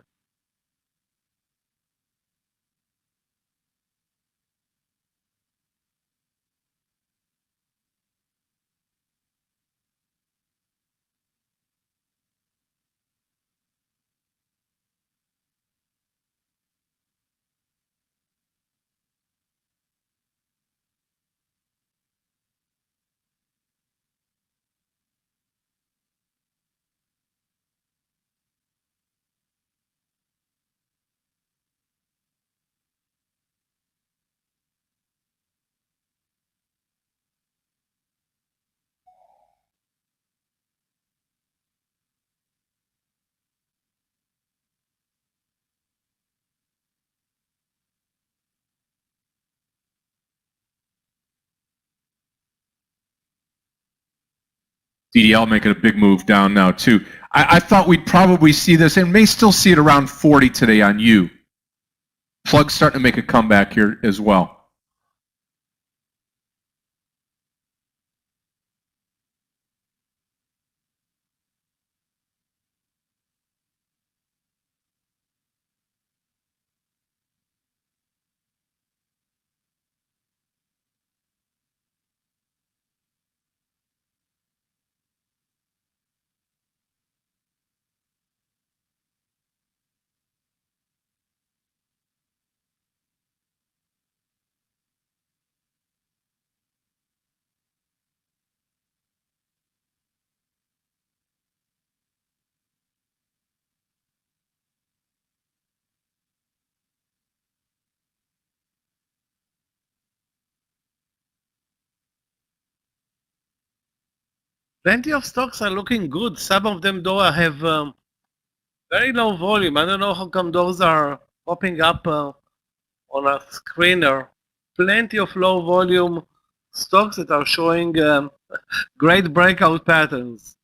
DDL making a big move down now, too. I thought we'd probably see this, and may still see it around 40 today on U. Plug's starting to make a comeback here as well. Plenty of stocks are looking good. Some of them, though, have very low volume. I don't know how come those are popping up on a screener. Plenty of low volume stocks that are showing great breakout patterns.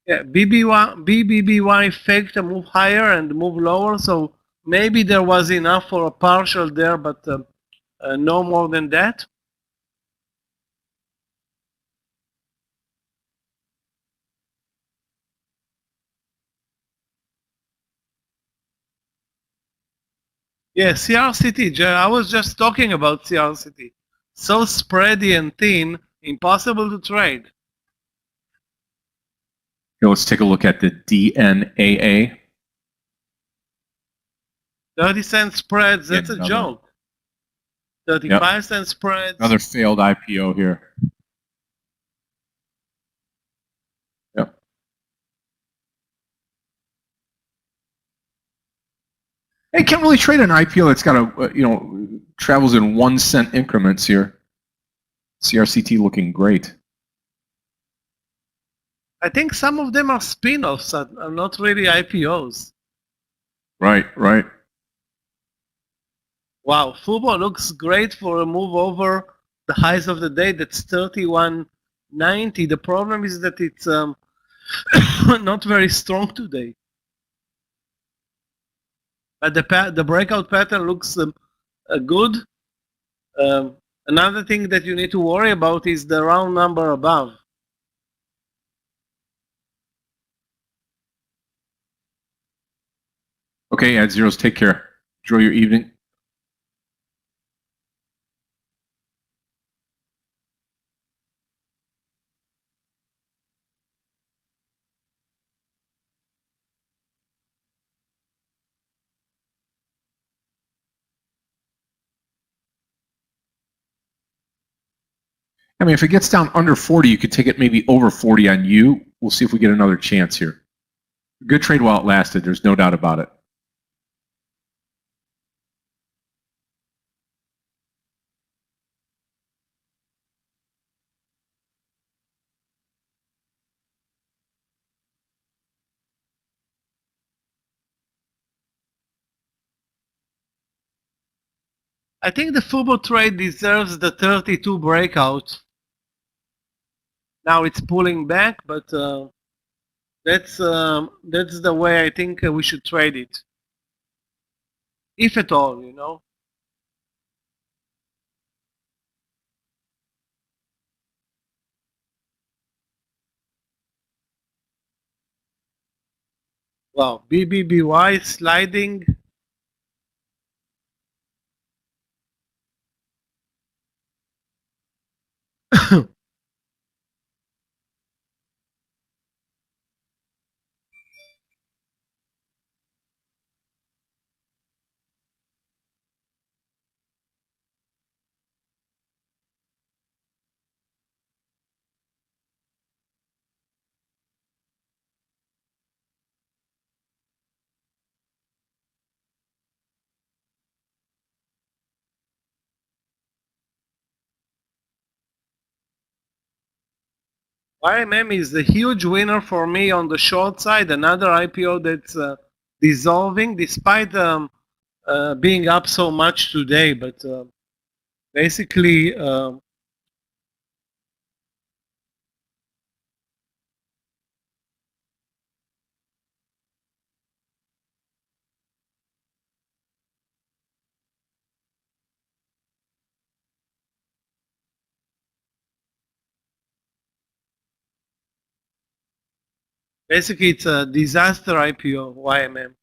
Yeah, BBBY faked a move higher and move lower, so maybe there was enough for a partial there, but no more than that. Yeah, CRCT. I was just talking about CRCT. So spready and thin, impossible to trade. Here, let's take a look at the DNAA. 30-cent spreads, Yeah, that's a another- joke. 35-cent spreads. Another failed IPO here. Yep. You can't really trade an IPO that's got a, travels in 1 cent increments here. CRCT looking great. I think some of them are spin-offs, are not really IPOs. Right. Wow, Fubo looks great for a move over the highs of the day. That's 31.90. The problem is that it's not very strong today. But the breakout pattern looks good. Another thing that you need to worry about is the round number above. Okay, Ad Zeros, take care. Enjoy your evening. I mean, if it gets down under 40, you could take it maybe over 40 on you. We'll see if we get another chance here. Good trade while it lasted. There's no doubt about it. I think the Fubo trade deserves the 32 breakout. Now it's pulling back, but that's the way I think we should trade it, if at all, Wow, BBBY sliding. YMM is a huge winner for me on the short side. Another IPO that's dissolving despite being up so much today. But basically, it's a disaster IPO, YMM.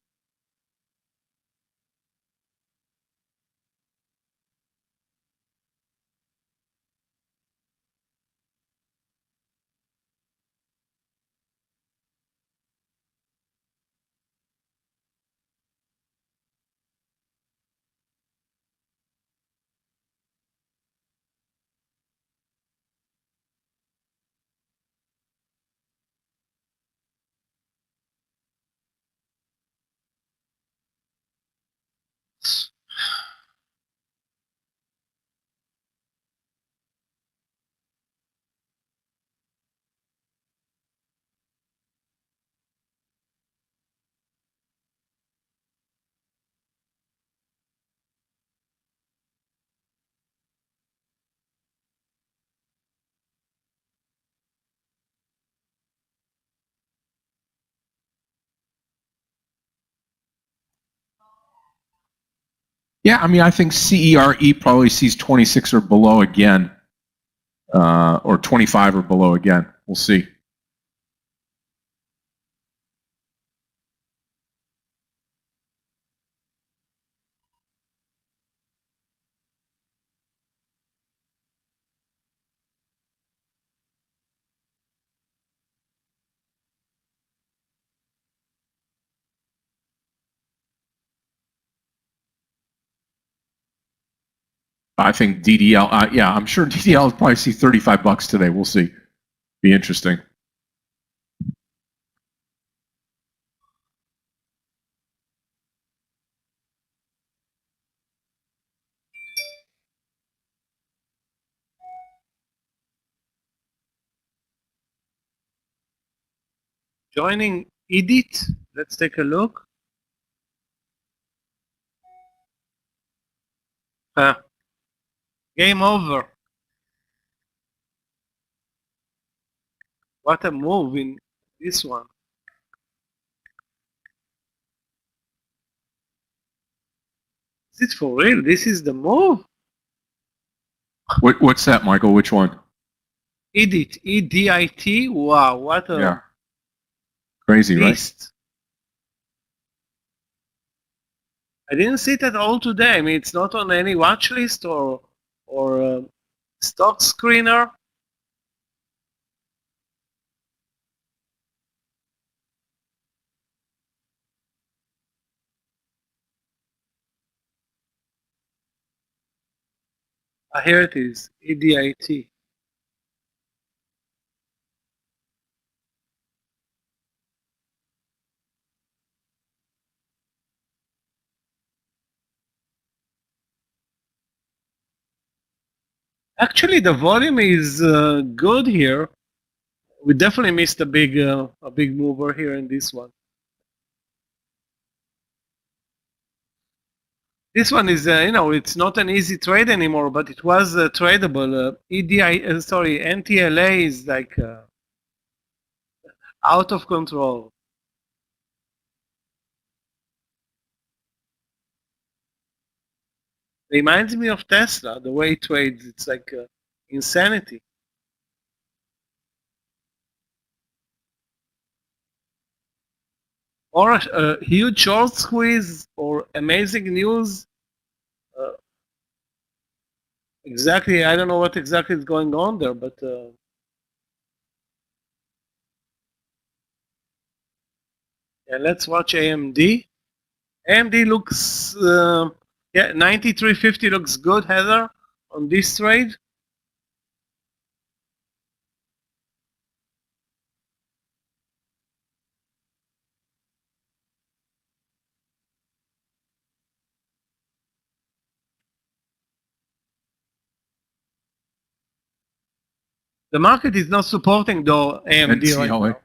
Yeah, I mean, I think CERE probably sees 26 or below again, or 25 or below again. We'll see. I think DDL, yeah, I'm sure DDL will probably see $35 today. We'll see. Be interesting. Joining Edit. Let's take a look. Game over. What a move in this one. Is it for real? This is the move? What's that, Michael? Which one? Edit. E-D-I-T. Wow, what a Yeah. Crazy, beast. right? I didn't see it at all today. I mean, it's not on any watch list or stock screener. Here it is, EDIT. Actually, the volume is good here. We definitely missed a big mover here in this one. This one is, it's not an easy trade anymore, but it was tradable. NTLA is like out of control. Reminds me of Tesla, the way it trades. It's like insanity. Or a huge short squeeze or amazing news. Exactly, I don't know what exactly is going on there, but yeah, let's watch AMD. AMD looks, 93.50 looks good, Heather, on this trade. The market is not supporting though AMD right now.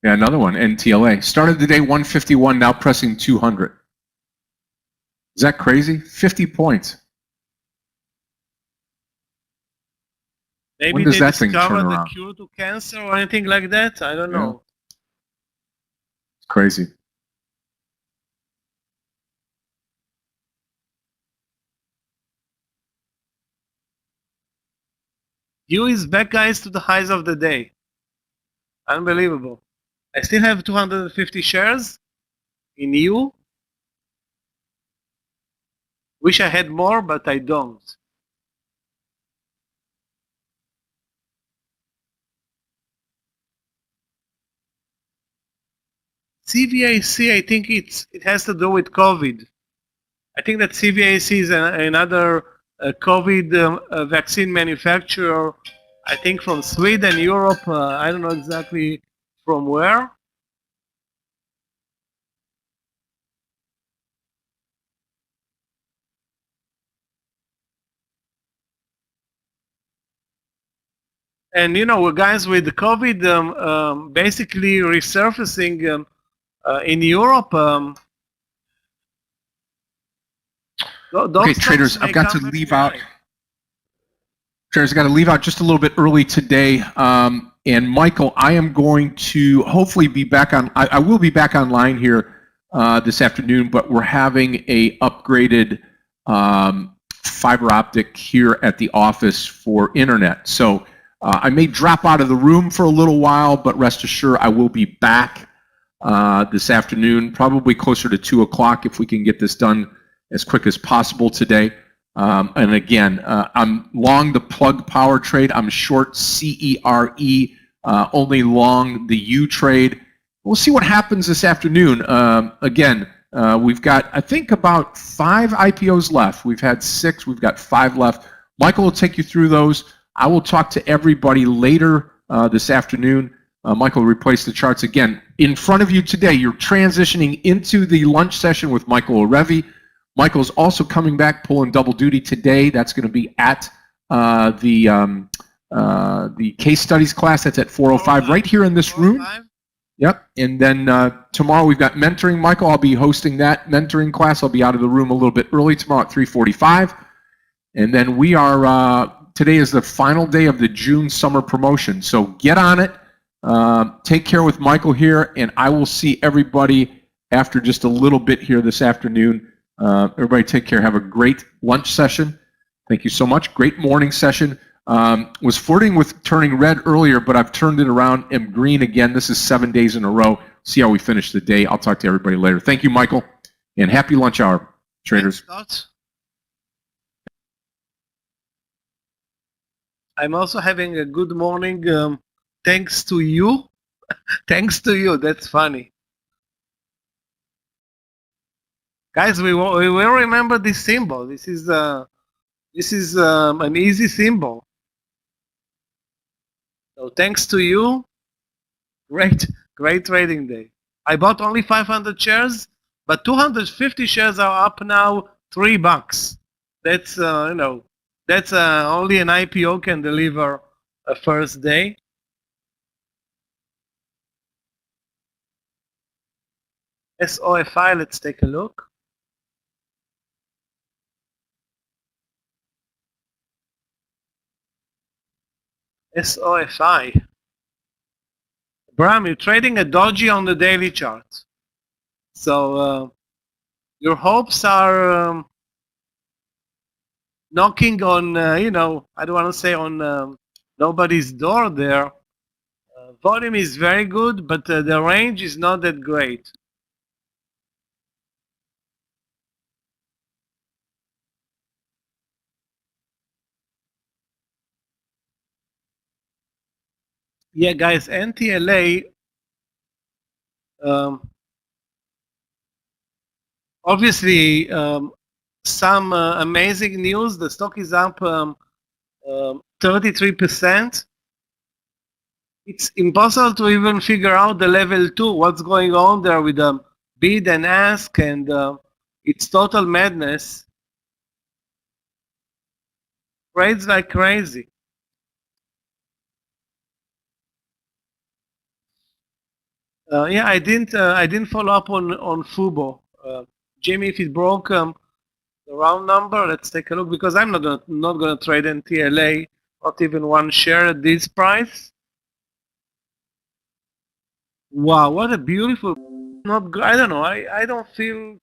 Yeah, another one, NTLA. Started the day 151, now pressing 200. Is that crazy? 50 points. Maybe when does they that thing turn discovered the around? cure to cancer or anything like that. I don't know. It's crazy. U is back, guys, to the highs of the day. Unbelievable. I still have 250 shares in U. Wish I had more, but I don't. CVAC, I think it has to do with COVID. I think that CVAC is another COVID vaccine manufacturer, I think from Sweden, Europe, I don't know exactly from where. And guys, with the COVID basically resurfacing in Europe, Okay, traders, I've got to leave out. Traders, I've got to leave out just a little bit early today. And Michael, I am going to hopefully be back on. I will be back online here this afternoon, but we're having a upgraded fiber optic here at the office for internet. So I may drop out of the room for a little while, but rest assured I will be back this afternoon, probably closer to 2 o'clock if we can get this done as quick as possible today. And again, I'm long the plug power trade. I'm short CERE, only long the U trade. We'll see what happens this afternoon. Again, We've got, I think, about 5 IPOs left. We've had 6. We've got 5 left. Michael will take you through those. I will talk to everybody later this afternoon. Michael will replace the charts again. In front of you today, you're transitioning into the lunch session with Michael Orevi. Michael's also coming back, pulling double duty today. That's going to be at the case studies class. That's at 4:05 right here in this room. Yep. And then tomorrow we've got mentoring. Michael, I'll be hosting that mentoring class. I'll be out of the room a little bit early tomorrow at 3:45. And then we are, today is the final day of the June summer promotion. So get on it. Take care with Michael here, and I will see everybody after just a little bit here this afternoon. Everybody take care. Have a great lunch session. Thank you so much. Great morning session. Was flirting with turning red earlier, but I've turned it around. Am green again. This is 7 days in a row. See how we finish the day. I'll talk to everybody later. Thank you, Michael, and happy lunch hour, traders. Thanks, I'm also having a good morning. Thanks to you. Thanks to you. That's funny. Guys, we will remember this symbol. This is an easy symbol. So thanks to you. Great trading day. I bought only 500 shares, but 250 shares are up now, $3. That's that's only an IPO can deliver a first day. SOFI, let's take a look. SOFI. Bram, you're trading a doji on the daily chart. So your hopes are knocking on, I don't want to say on nobody's door there. Volume is very good, but the range is not that great. Yeah, guys, NTLA, obviously, some amazing news. The stock is up 33%. It's impossible to even figure out the level 2, what's going on there with the bid and ask, and it's total madness. Trades like crazy. Yeah, I didn't follow up on Fubo. Jimmy, if it broke the round number, let's take a look, because I'm not gonna trade NTLA, not even one share at this price. Wow, what a beautiful. I don't know. I don't feel